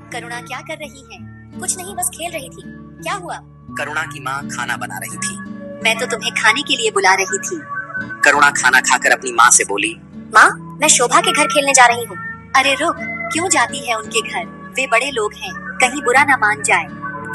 करुणा क्या कर रही है? कुछ नहीं, बस खेल रही थी। क्या हुआ? करुणा की माँ खाना बना रही थी। मैं तो तुम्हें खाने के लिए बुला रही थी। करुणा खाना खाकर अपनी माँ से बोली, माँ, मैं शोभा के घर खेलने जा रही हूँ। अरे रुक, क्यों जाती है उनके घर? वे बड़े लोग हैं, कहीं बुरा न मान जाए।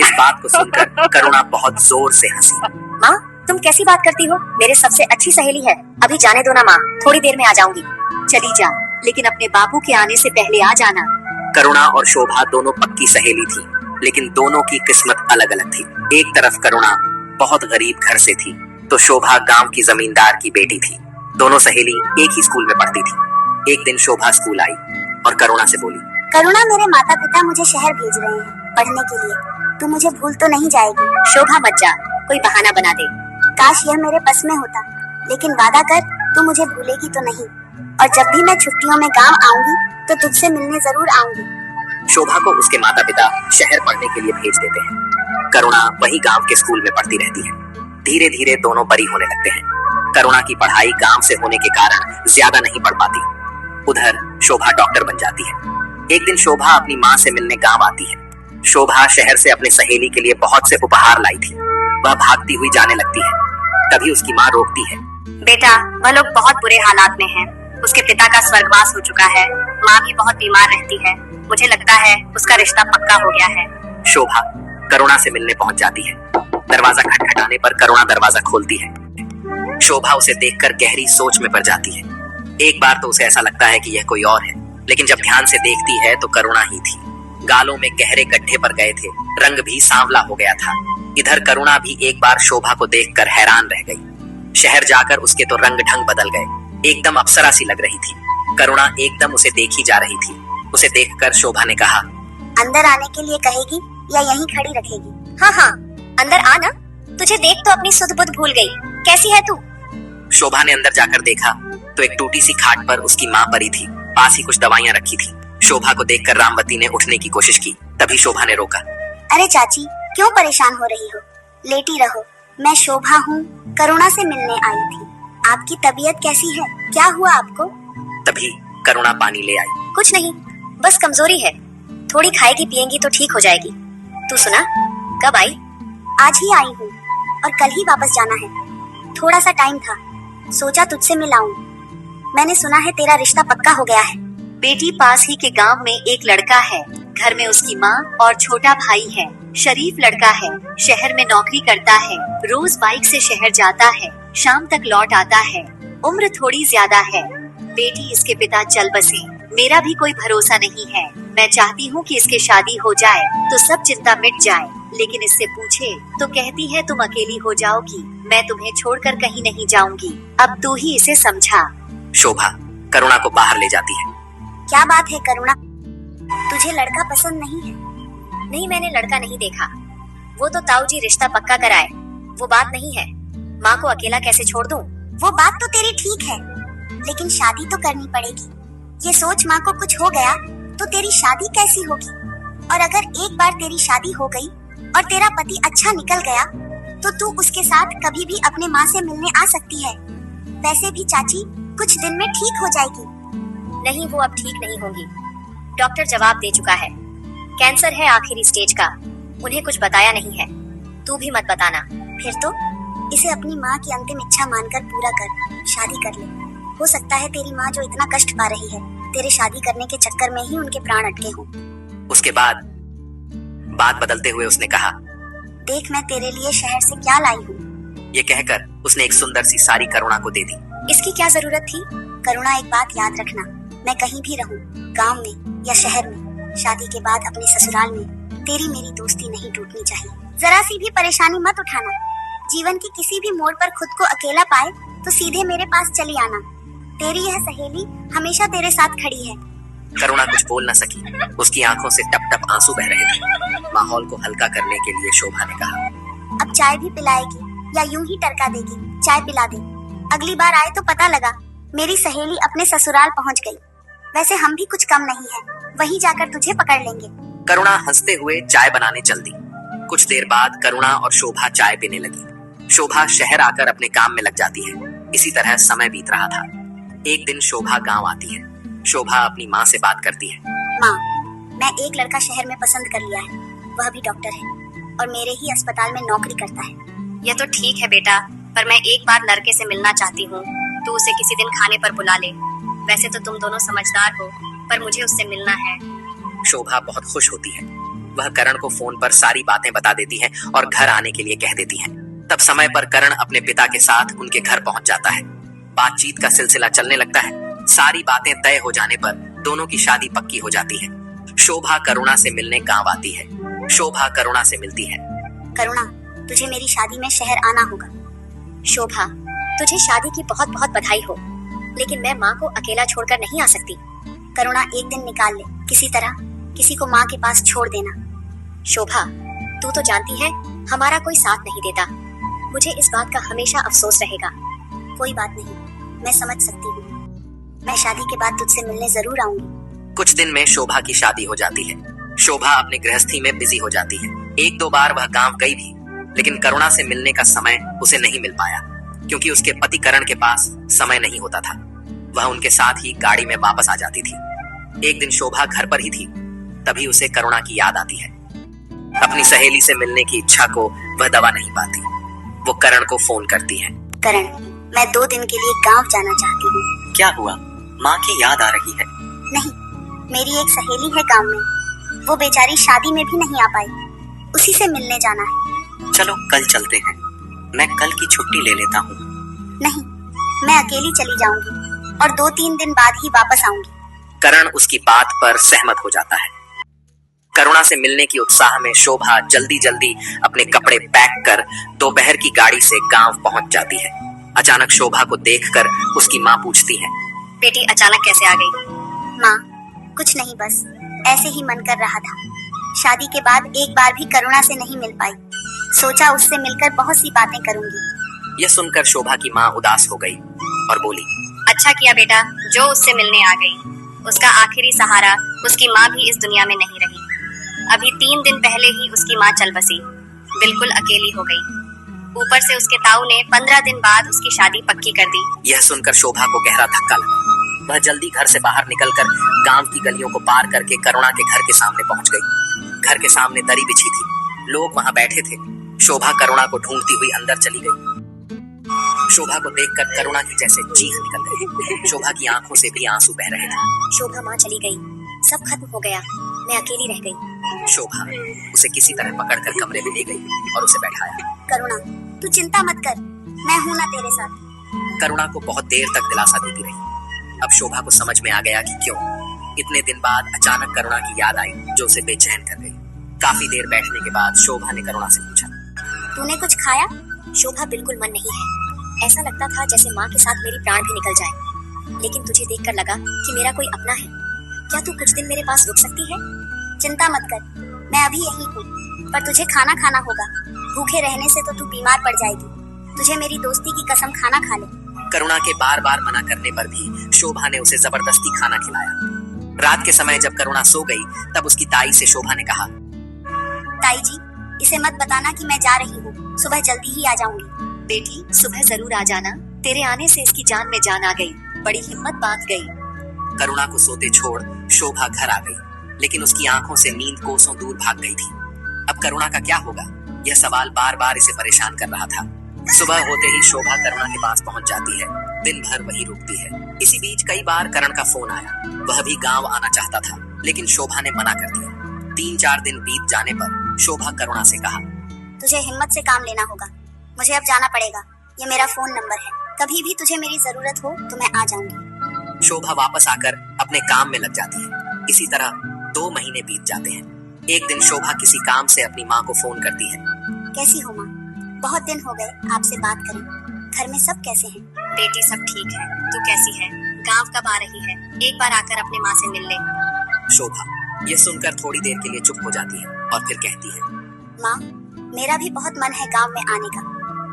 इस बात को सुनकर करुणा बहुत जोर से हंसी। माँ, तुम कैसी बात करती हो? मेरे सबसे अच्छी सहेली है। अभी जाने दो ना माँ, थोड़ी देर में आ जाऊंगी। चली जा, लेकिन अपने बाबू के आने से पहले आ जाना। करुणा और शोभा दोनों पक्की सहेली थी, लेकिन दोनों की किस्मत अलग अलग थी। एक तरफ करुणा बहुत गरीब घर से थी, तो शोभा गांव की जमींदार की बेटी थी। दोनों सहेली एक ही स्कूल में पढ़ती थी। एक दिन शोभा स्कूल आई और करुणा से बोली, करुणा, मेरे माता पिता मुझे शहर भेज रहे हैं पढ़ने के लिए। तू मुझे भूल तो नहीं जाएगी? शोभा मत जा, कोई बहाना बना दे। काश यह मेरे बस में होता, लेकिन वादा कर तू मुझे भूलेगी तो नहीं। और जब भी मैं छुट्टियों में गांव आऊंगी तो तुझसे मिलने जरूर आऊंगी। शोभा को उसके माता पिता शहर पढ़ने के लिए भेज देते हैं। करुणा वही गांव के स्कूल में पढ़ती रहती है। धीरे धीरे दोनों बड़ी होने लगते हैं। करुणा की पढ़ाई गांव से होने के कारण ज्यादा नहीं पढ़ पाती। उधर शोभा डॉक्टर बन जाती है। एक दिन शोभा अपनी माँ से मिलने गांव आती है। शोभा शहर से अपने सहेली के लिए बहुत से उपहार लाई थी। वह भागती हुई जाने लगती है। तभी उसकी माँ रोकती है। बेटा, वह लोग बहुत बुरे हालात में हैं। उसके पिता का स्वर्गवास हो चुका है। माँ भी बहुत बीमार रहती है। मुझे लगता है उसका रिश्ता पक्का हो गया है। शोभा करुणा से मिलने पहुंच जाती है। दरवाजा खटखटाने पर करुणा दरवाजा खोलती है। शोभा उसे देखकर गहरी सोच में पड़ जाती है। एक बार तो उसे ऐसा लगता है कि यह कोई और है, लेकिन जब ध्यान से देखती है तो करुणा ही थी। गालों में गहरे गड्ढे पड़ गए थे, रंग भी सांवला हो गया था। इधर करुणा भी एक बार शोभा को देखकर हैरान रह गई। शहर जाकर उसके तो रंग ढंग बदल गए, एकदम अप्सरा सी लग रही थी। करुणा एकदम उसे देखी जा रही थी। उसे देखकर शोभा ने कहा, अंदर आने के लिए कहेगी या यहीं खड़ी रखेगी? हाँ हाँ, अंदर आना। तुझे देख तो अपनी सुध बुध भूल गई। कैसी है तू? शोभा ने अंदर जाकर देखा तो एक टूटी सी खाट पर उसकी माँ पड़ी थी। पास ही कुछ दवाइयाँ रखी थी। शोभा को देखकर रामवती ने उठने की कोशिश की। तभी शोभा ने रोका। अरे चाची, क्यों परेशान हो रही हो? लेटी रहो। मैं शोभा हूँ, करुणा से मिलने आई थी। आपकी तबीयत कैसी है? क्या हुआ आपको? तभी करुणा पानी ले आई। कुछ नहीं, बस कमजोरी है। थोड़ी खाएगी पिएंगी तो ठीक हो जाएगी। तू सुना, कब आई? आज ही आई हूँ और कल ही वापस जाना है। थोड़ा सा टाइम था, सोचा तुझसे मिलाऊं। मैंने सुना है तेरा रिश्ता पक्का हो गया है। बेटी, पास ही के गांव में एक लड़का है। घर में उसकी माँ और छोटा भाई है। शरीफ लड़का है, शहर में नौकरी करता है। रोज बाइक से शहर जाता है, शाम तक लौट आता है। उम्र थोड़ी ज्यादा है। बेटी, इसके पिता चल बसे। मेरा भी कोई भरोसा नहीं है। मैं चाहती हूँ कि इसके शादी हो जाए तो सब चिंता मिट जाए, लेकिन इससे पूछे तो कहती है तुम अकेली हो जाओगी। मैं तुम्हें छोड़कर कहीं नहीं जाऊंगी। अब तू ही इसे समझा। शोभा करुणा को बाहर ले जाती है। क्या बात है करुणा, तुझे लड़का पसंद नहीं है? नहीं, मैंने लड़का नहीं देखा। वो तो ताऊ जी रिश्ता पक्का कराए, वो बात नहीं है। माँ को अकेला कैसे छोड़ दूँ? वो बात तो तेरी ठीक है, लेकिन शादी तो करनी पड़ेगी। ये सोच माँ को कुछ हो गया तो तेरी शादी कैसी होगी? और अगर एक बार तेरी शादी हो गई और तेरा पति अच्छा निकल गया तो तू उसके साथ कभी भी अपने माँ से मिलने आ सकती है। वैसे भी चाची कुछ दिन में ठीक हो जाएगी। नहीं, वो अब ठीक नहीं होगी। डॉक्टर जवाब दे चुका है। कैंसर है आखिरी स्टेज का। उन्हें कुछ बताया नहीं है। तू भी मत बताना। फिर तो इसे अपनी माँ की अंतिम इच्छा मानकर पूरा कर, शादी कर ले। हो सकता है तेरी माँ जो इतना कष्ट पा रही है, तेरे शादी करने के चक्कर में ही उनके प्राण अटके हों। उसके बाद बात बदलते हुए उसने कहा, देख, मैं तेरे लिए शहर से क्या लाई हूँ। ये कहकर उसने एक सुंदर सी साड़ी करुणा को दे दी। इसकी क्या जरूरत थी? करुणा, एक बात याद रखना, मैं कहीं भी रहूं, गांव में या शहर में, शादी के बाद अपने ससुराल में तेरी मेरी दोस्ती नहीं टूटनी चाहिए। जरा सी भी परेशानी मत उठाना। जीवन की किसी भी मोड़ पर खुद को अकेला पाए तो सीधे मेरे पास चली आना। तेरी यह सहेली हमेशा तेरे साथ खड़ी है। करुणा कुछ बोल न सकी। उसकी आंखों से टप टप आंसू बह रहे थे। माहौल को हल्का करने के लिए शोभा ने कहा, अब चाय भी पिलाएगी या यूं ही टरका देगी? चाय पिला दे। अगली बार आए तो पता लगा मेरी सहेली अपने ससुराल पहुंच गई। वैसे हम भी कुछ कम नहीं है, वहीं जाकर तुझे पकड़ लेंगे। करुणा हंसते हुए चाय बनाने चल दी। कुछ देर बाद करुणा और शोभा चाय पीने लगी। शोभा शहर आकर अपने काम में लग जाती है। इसी तरह समय बीत रहा था। एक दिन शोभा गांव आती है। शोभा अपनी माँ से बात करती है। माँ, मैं एक लड़का शहर में पसंद कर लिया है, वह भी डॉक्टर है और मेरे ही अस्पताल में नौकरी करता है। यह तो ठीक है बेटा, पर मैं एक बार लड़के से मिलना चाहती हूँ। तू उसे किसी दिन खाने पर बुला ले। वैसे तो तुम दोनों समझदार हो, पर मुझे उससे मिलना है। शोभा बहुत खुश होती है। वह करण को फोन पर सारी बातें बता देती है और घर आने के लिए कह देती है। तब समय पर करण अपने पिता के साथ उनके घर पहुंच जाता है। बातचीत का सिलसिला चलने लगता है। सारी बातें तय हो जाने पर दोनों की शादी पक्की हो जाती है। शोभा करुणा से मिलने गांव आती है। शोभा करुणा से मिलती है। करुणा, तुझे मेरी शादी में शहर आना होगा। शोभा, तुझे शादी की बहुत बहुत बधाई हो, लेकिन मैं माँ को अकेला छोड़कर नहीं आ सकती। करुणा, एक दिन निकाल ले, किसी तरह किसी को माँ के पास छोड़ देना। शोभा, तू तो जानती है हमारा कोई साथ नहीं देता। मुझे इस बात का हमेशा अफसोस रहेगा। कोई बात नहीं, मैं समझ सकती हूँ। मैं शादी के बाद तुझसे मिलने जरूर आऊंगी। कुछ दिन में शोभा की शादी हो जाती है। शोभा अपनी गृहस्थी में बिजी हो जाती है। एक दो बार वह गांव गई भी, लेकिन करुणा से मिलने का समय उसे नहीं मिल पाया, क्योंकि उसके पति करण के पास समय नहीं होता था। वह उनके साथ ही गाड़ी में वापस आ जाती थी। एक दिन शोभा घर पर ही थी, तभी उसे करुणा की याद आती है। अपनी सहेली से मिलने की इच्छा को वह दबा नहीं पाती। वो करण को फोन करती है। करण, मैं 2 दिन के लिए गांव जाना चाहती हूँ। क्या हुआ? माँ की याद आ रही है? नहीं, मेरी एक सहेली है गांव में, वो बेचारी शादी में भी नहीं आ पाई। उसी से मिलने जाना है। चलो कल चलते हैं, मैं कल की छुट्टी ले लेता हूँ। नहीं, मैं अकेली चली जाऊंगी और 2-3 दिन बाद ही वापस आऊंगी। करण उसकी बात पर सहमत हो जाता है। करुणा से मिलने की उत्साह में शोभा जल्दी जल्दी अपने कपड़े पैक कर दोपहर की गाड़ी से गांव पहुंच जाती है। अचानक शोभा को देखकर उसकी माँ पूछती है, बेटी अचानक कैसे आ गई? माँ, कुछ नहीं, बस ऐसे ही मन कर रहा था। शादी के बाद एक बार भी करुणा से नहीं मिल पाई। सोचा उससे मिलकर बहुत सी बातें करूंगी। यह सुनकर शोभा की माँ उदास हो गई और बोली, अच्छा किया बेटा, जो उससे मिलने आ गई। उसका आखिरी सहारा उसकी माँ भी इस दुनिया में नहीं रही। अभी 3 दिन पहले ही उसकी माँ चल बसी, बिल्कुल अकेली हो गई। ऊपर से उसके ताऊ ने 15 दिन बाद उसकी शादी पक्की कर दी। यह सुनकर शोभा को गहरा धक्का लगा। वह जल्दी घर से बाहर निकलकर गांव की गलियों को पार करके करुणा के घर के सामने पहुंच गई। घर के सामने दरी बिछी थी, लोग वहां बैठे थे। शोभा करुणा को ढूंढती हुई अंदर चली गई। शोभा को देखकर करुणा की जैसे चीख निकल गई। शोभा की आंखों से भी आंसू बह रहे थे। शोभा, माँ चली गई, सब खत्म हो गया, मैं अकेली रह गई। शोभा उसे किसी तरह पकड़कर कमरे में ले गई और उसे बैठाया। करुणा, तू चिंता मत कर, मैं हूं ना तेरे साथ। करुणा को बहुत देर तक दिलासा देती रही। अब शोभा को समझ में आ गया कि क्यों इतने दिन बाद अचानक करुणा की याद आई, जो उसे बेचैन कर गई। काफी देर बैठने के बाद शोभा ने करुणा से पूछा, तूने कुछ खाया? शोभा, बिल्कुल मन नहीं है। ऐसा लगता था जैसे माँ के साथ मेरी प्राण भी निकल जाए, लेकिन तुझे देखकर लगा कि मेरा कोई अपना है। क्या तू कुछ दिन मेरे पास रुक सकती है? चिंता मत कर, मैं अभी यही हूँ, पर तुझे खाना खाना होगा। भूखे रहने से तो तू बीमार पड़ जाएगी। तुझे मेरी दोस्ती की कसम, खाना खा ले। करुणा के बार बार मना करने पर भी शोभा ने उसे जबरदस्ती खाना खिलाया। रात के समय जब करुणा सो गई, तब उसकी ताई से शोभा ने कहा, ताई जी, इसे मत बताना कि मैं जा रही हूँ, सुबह जल्दी ही आ जाऊंगी। बेटी, सुबह जरूर आ जाना। तेरे आने से इसकी जान में जान आ गई, बड़ी हिम्मत बांध गई। करुणा को सोते छोड़ शोभा घर आ गई, लेकिन उसकी आंखों से नींद कोसों दूर भाग गई थी। अब करुणा का क्या होगा, यह सवाल बार बार इसे परेशान कर रहा था। सुबह होते ही शोभा करुणा के पास पहुंच जाती है। दिन भर वही रुकती है। इसी बीच कई बार करण का फोन आया। वह भी गांव आना चाहता था, लेकिन शोभा ने मना कर दिया। 3-4 दिन बीत जाने पर शोभा करुणा से कहा, तुझे हिम्मत से काम लेना होगा, मुझे अब जाना पड़ेगा। ये मेरा फोन नंबर है, कभी भी तुझे मेरी जरूरत हो तो मैं आ जाऊंगी। शोभा वापस आकर अपने काम में लग जाती है। इसी तरह 2 महीने बीत जाते हैं। एक दिन शोभा किसी काम से अपनी माँ को फोन करती है। कैसी हो माँ? बहुत दिन हो गए आपसे बात करें। घर में सब कैसे हैं? बेटी, सब ठीक है। तू कैसी है? गांव कब आ रही है? एक बार आकर अपने माँ से मिल ले। शोभा यह सुनकर थोड़ी देर के लिए चुप हो जाती है और फिर कहती है, माँ, मेरा भी बहुत मन है गांव में आने का,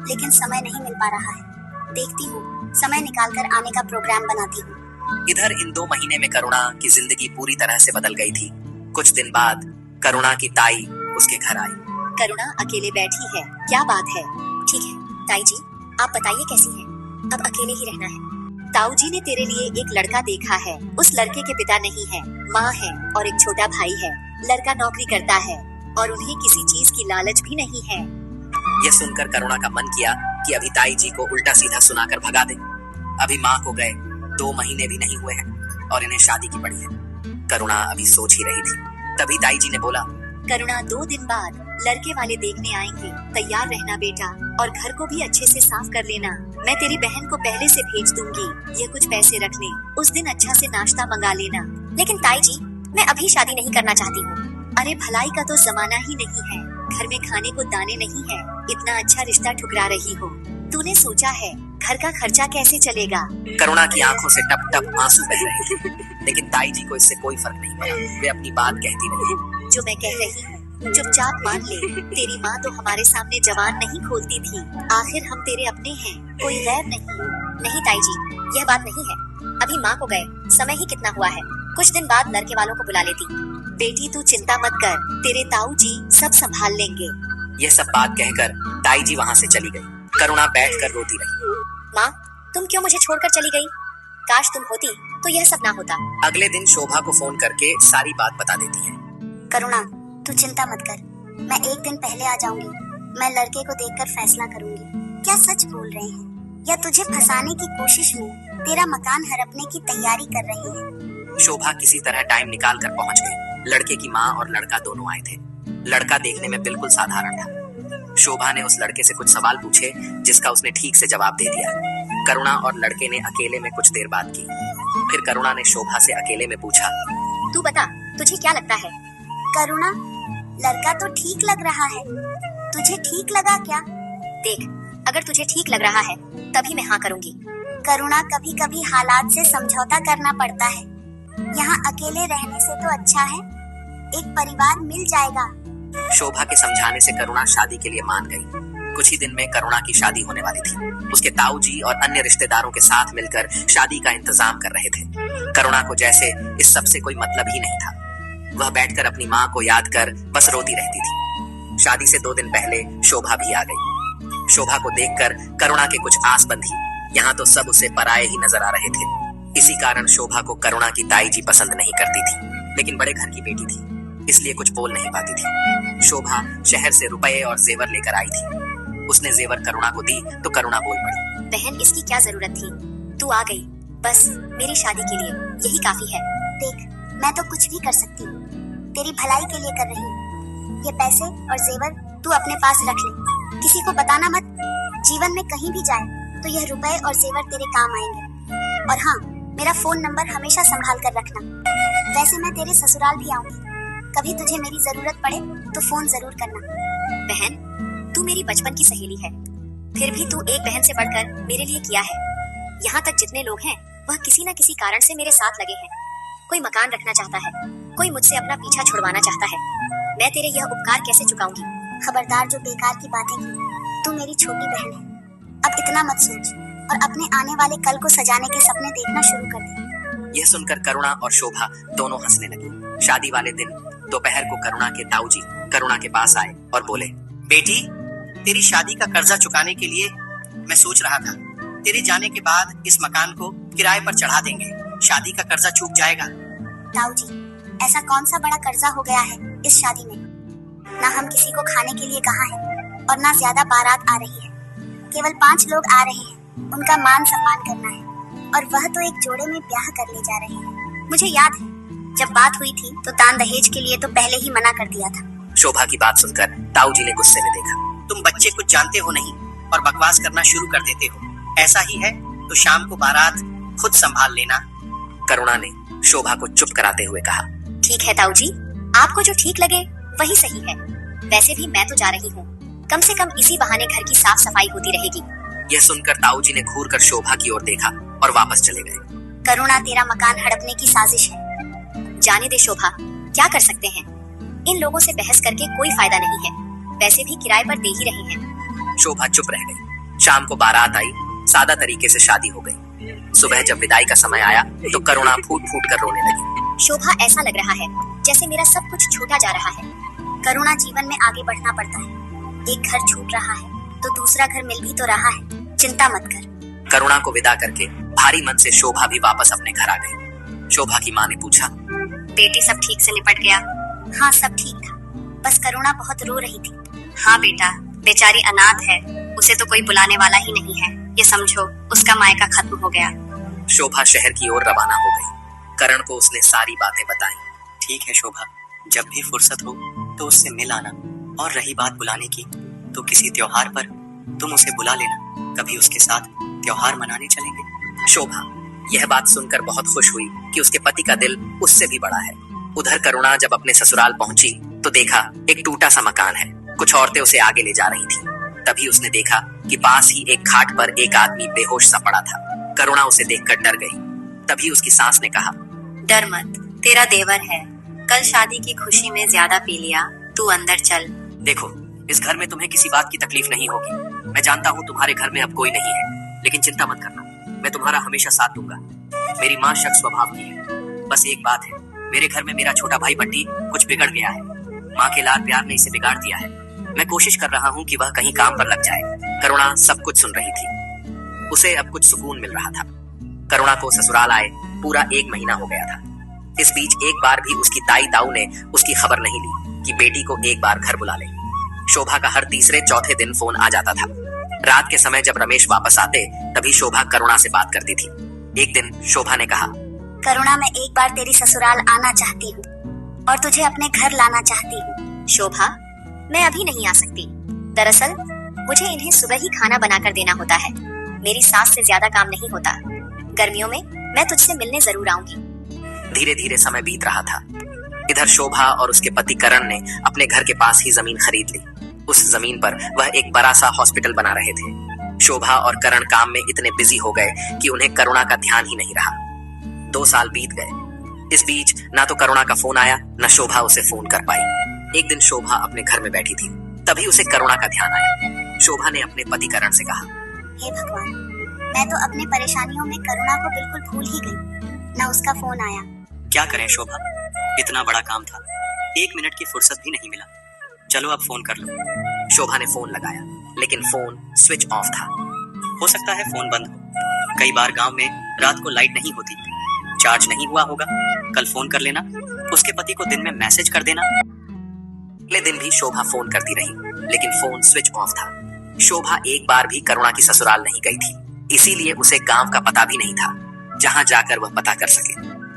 लेकिन समय नहीं मिल पा रहा है। देखती हूँ, समय निकाल कर आने का प्रोग्राम बनाती हूँ। इधर इन 2 महीने में करुणा की जिंदगी पूरी तरह से बदल गई थी। कुछ दिन बाद करुणा की ताई उसके घर आई। करुणा अकेले बैठी है, क्या बात है? ठीक है ताई जी, आप बताइए कैसी है? अब अकेले ही रहना है। ताऊ जी ने तेरे लिए एक लड़का देखा है। उस लड़के के पिता नहीं है, माँ है और एक छोटा भाई है। लड़का नौकरी करता है और उन्हें किसी चीज की लालच भी नहीं है। यह सुनकर करुणा का मन किया कि अभी ताई जी को उल्टा सीधा सुनाकर भगा दे। अभी माँ को गए 2 महीने भी नहीं हुए हैं और इन्हें शादी की पड़ी है। करुणा अभी सोच ही रही थी, तभी ताई जी ने बोला, करुणा 2 दिन बाद लड़के वाले देखने आएंगे। तैयार रहना बेटा और घर को भी अच्छे से साफ कर लेना। मैं तेरी बहन को पहले से भेज दूंगी। ये कुछ पैसे रख ले, उस दिन अच्छा से नाश्ता मंगा लेना। लेकिन ताई जी, मैं अभी शादी नहीं करना चाहती हूँ। अरे भलाई का तो जमाना ही नहीं है। घर में खाने को दाने नहीं है, इतना अच्छा रिश्ता ठुकरा रही हो। तूने सोचा है घर का खर्चा कैसे चलेगा? करुणा की आंखों से टप टप आंसू बह रहे थे, लेकिन ताई जी को इससे कोई फर्क नहीं पड़ा। वे अपनी बात कहती रही। जो मैं कह रही हूँ चुपचाप मान ले। तेरी माँ तो हमारे सामने जवान नहीं खोलती थी। आखिर हम तेरे अपने हैं, कोई गैर नहीं। नहीं ताई जी, यह बात नहीं है। अभी माँ को गए समय ही कितना हुआ है। कुछ दिन बाद लड़के वालों को बुला लेती। बेटी तू चिंता मत कर, तेरे ताऊ जी सब संभाल लेंगे। यह सब बात कहकर ताई जी वहाँ से चली गई। करुणा बैठकर रोती रही। माँ, तुम क्यों मुझे छोड़कर चली गई? काश तुम होती तो यह सब ना होता। अगले दिन शोभा को फोन करके सारी बात बता देती है। करुणा, तू चिंता मत कर, मैं एक दिन पहले आ जाऊंगी। मैं लड़के को देखकर फैसला करूंगी। क्या सच बोल रहे हैं या तुझे फंसाने की कोशिश में तेरा मकान हड़पने की तैयारी कर रहे हैं? शोभा किसी तरह टाइम निकाल कर पहुँच गई। लड़के की माँ और लड़का दोनों आए थे। लड़का देखने में बिल्कुल साधारण था। शोभा ने उस लड़के से कुछ सवाल पूछे, जिसका उसने ठीक से जवाब दे दिया। करुणा और लड़के ने अकेले में कुछ देर बात की। फिर करुणा ने शोभा से अकेले में पूछा, तू बता, तुझे क्या लगता है? करुणा, लड़का तो ठीक लग रहा है, तुझे ठीक लगा क्या? देख, अगर तुझे ठीक लग रहा है तभी मैं हाँ करूँगी। करुणा, कभी कभी हालात से समझौता करना पड़ता है। यहाँ अकेले रहने से तो अच्छा है एक परिवार मिल जाएगा। शोभा के समझाने से करुणा शादी के लिए मान गई। कुछ ही दिन में करुणा की शादी होने वाली थी। उसके ताऊ जी और अन्य रिश्तेदारों के साथ मिलकर शादी का इंतजाम कर रहे थे। करुणा को जैसे इस सब से कोई मतलब ही नहीं था। वह बैठकर अपनी माँ को याद कर बस रोती रहती थी। शादी से 2 दिन पहले शोभा भी आ गई। शोभा को देखकर करुणा के कुछ आस बंधी। यहाँ तो सब उसे पराये ही नजर आ रहे थे। इसी कारण शोभा को करुणा की ताई जी पसंद नहीं करती थी, लेकिन बड़े घर की बेटी थी, इसलिए कुछ बोल नहीं पाती थी। शोभा शहर से रुपए और जेवर लेकर आई थी। उसने जेवर करुणा को दी तो करुणा बोल पड़ी, बहन, इसकी क्या जरूरत थी? तू आ गई, बस मेरी शादी के लिए यही काफी है। देख, मैं तो कुछ भी कर सकती हूँ, तेरी भलाई के लिए कर रही हूँ। ये पैसे और जेवर तू अपने पास रख ले, किसी को बताना मत। जीवन में कहीं भी जाए तो यह रुपए और जेवर तेरे काम आएंगे। और हाँ, मेरा फोन नंबर हमेशा संभाल कर रखना। वैसे मैं तेरे ससुराल भी आऊंगी, कभी तुझे मेरी जरूरत पड़े तो फोन जरूर करना। बहन, तू मेरी बचपन की सहेली है, फिर भी तू एक बहन से बढ़कर मेरे लिए किया है। यहाँ तक जितने लोग हैं वह किसी न किसी कारण से मेरे साथ लगे हैं। कोई मकान रखना चाहता है, कोई मुझसे अपना पीछा छुड़वाना चाहता है। मैं तेरे यह उपकार कैसे चुकाऊंगी? खबरदार, जो बेकार की बातें की। तू मेरी छोटी बहन है, अब इतना मत सोच और अपने आने वाले कल को सजाने के सपने देखना शुरू कर दे। यह सुनकर करुणा और शोभा दोनों हंसने लगी। शादी वाले दिन दोपहर को करुणा के ताऊ जी करुणा के पास आए और बोले, बेटी, तेरी शादी का कर्जा चुकाने के लिए मैं सोच रहा था, तेरे जाने के बाद इस मकान को किराए पर चढ़ा देंगे, शादी का कर्जा चूक जाएगा। ताऊ जी, ऐसा कौन सा बड़ा कर्जा हो गया है इस शादी में? ना हम किसी को खाने के लिए कहा है और ना ज्यादा बारात आ रही है। केवल 5 लोग आ रहे हैं, उनका मान सम्मान करना है, और वह तो एक जोड़े में ब्याह कर ले जा रहे हैं। मुझे याद है, जब बात हुई थी तो दान दहेज के लिए तो पहले ही मना कर दिया था। शोभा की बात सुनकर ताऊ जी ने गुस्से में देखा, तुम बच्चे कुछ जानते हो नहीं और बकवास करना शुरू कर देते हो। ऐसा ही है तो शाम को बारात खुद संभाल लेना। करुणा ने शोभा को चुप कराते हुए कहा, ठीक है ताऊ जी, आपको जो ठीक लगे वही सही है। वैसे भी मैं तो जा रही हूँ, कम से कम इसी बहाने घर की साफ सफाई होती रहेगी। यह सुनकर ताऊ जी ने घूरकर शोभा की ओर देखा और वापस चले गए। करुणा, तेरा मकान हड़पने की साजिश है। जाने दे शोभा, क्या कर सकते हैं? इन लोगों से बहस करके कोई फायदा नहीं है, वैसे भी किराए पर दे ही रहे हैं। शोभा चुप रह गई। शाम को बारात आई, सादा तरीके से शादी हो गई। सुबह जब विदाई का समय आया तो करुणा फूट फूट कर रोने लगी। शोभा, ऐसा लग रहा है जैसे मेरा सब कुछ छूटा जा रहा है। करुणा, जीवन में आगे बढ़ना पड़ता है। एक घर छूट रहा है तो दूसरा घर मिल भी तो रहा है, चिंता मत कर। करुणा को विदा करके भारी मन से शोभा भी वापस अपने घर आ गई। शोभा की माँ ने पूछा, बेटी सब ठीक से निपट गया? हाँ, सब ठीक था, बस करुणा बहुत रो रही थी। हाँ बेटा, बेचारी अनाथ है, उसे तो कोई बुलाने वाला ही नहीं है। ये समझो उसका मायका खत्म हो गया। शोभा शहर की ओर रवाना हो गई। करण को उसने सारी बातें बताई। ठीक है शोभा, जब भी फुर्सत हो तो उससे मिल आना, और रही बात बुलाने की तो किसी त्योहार पर तुम उसे बुला लेना, कभी उसके साथ त्योहार मनाने चलेंगे। शोभा यह बात सुनकर बहुत खुश हुई कि उसके पति का दिल उससे भी बड़ा है। उधर करुणा जब अपने ससुराल पहुंची तो देखा एक टूटा सा मकान है। कुछ औरतें उसे आगे ले जा रही थी। तभी उसने देखा कि पास ही एक खाट पर एक आदमी बेहोश सा पड़ा था। करुणा उसे देखकर डर गई। तभी उसकी सास ने कहा, डर मत, तेरा देवर है, कल शादी की खुशी में ज्यादा पी लिया, तू अंदर चल। देखो, इस घर में तुम्हें किसी बात की तकलीफ नहीं होगी। मैं जानता हूँ तुम्हारे घर में अब कोई नहीं है, लेकिन चिंता मत करना, मैं तुम्हारा हमेशा साथ दूंगा। मेरी माँ शख्स स्वभाव की है। बस एक बात है, मेरे घर में मेरा छोटा भाई बंटी कुछ बिगड़ गया है। माँ के लाड प्यार ने इसे बिगाड़ दिया है। मैं कोशिश कर रहा हूँ कि वह कहीं काम पर लग जाए। करुणा सब कुछ सुन रही थी। उसे अब कुछ सुकून मिल रहा था। करुणा को ससुराल आए पूरा 1 महीना हो गया था। इस बीच एक बार भी उसकी ताई ताऊ ने उसकी खबर नहीं ली कि बेटी को एक बार घर बुला ले। शोभा का हर तीसरे चौथे दिन फोन आ जाता था। रात के समय जब रमेश वापस आते तभी शोभा करुणा से बात करती थी। एक दिन शोभा ने कहा, करुणा, मैं एक बार तेरी ससुराल आना चाहती हूँ और तुझे अपने घर लाना चाहती हूँ। शोभा, मैं अभी नहीं आ सकती। दरअसल मुझे इन्हें सुबह ही खाना बनाकर देना होता है। मेरी सास से ज्यादा काम नहीं होता। गर्मियों में मैं तुझसे मिलने जरूर आऊंगी। धीरे धीरे समय बीत रहा था। इधर शोभा और उसके पति करण ने अपने घर के पास ही जमीन खरीद ली। उस जमीन पर वह एक बड़ा सा हॉस्पिटल बना रहे थे। शोभा और करण काम में इतने बिजी हो गए कि उन्हें करुणा का ध्यान ही नहीं रहा। 2 साल बीत गए। इस बीच ना तो करुणा का फोन आया, न शोभा उसे फोन कर पाई। एक दिन शोभा अपने घर में बैठी थी, तभी उसे करुणा का ध्यान आया। शोभा ने अपने पति करण से कहा, हे भगवान, मैं तो अपनी परेशानियों में करुणा को बिल्कुल भूल ही गई। न उसका फोन आया। क्या करें शोभा, इतना बड़ा काम था, 1 मिनट की फुर्सत भी नहीं मिला। चलो अब फोन कर लो। शोभा ने फोन लगाया, लेकिन फोन स्विच ऑफ था। हो सकता है फोन बंद हो। कई बार गांव में रात को लाइट नहीं होती, चार्ज नहीं हुआ होगा। कल फोन कर लेना, उसके पति को दिन में मैसेज कर देना। अगले दिन भी शोभा फोन करती रही, लेकिन फोन स्विच ऑफ था। शोभा एक बार भी करुणा की ससुराल नहीं गई थी, इसीलिए उसे गांव का पता भी नहीं था जहां जाकर वह पता कर सके।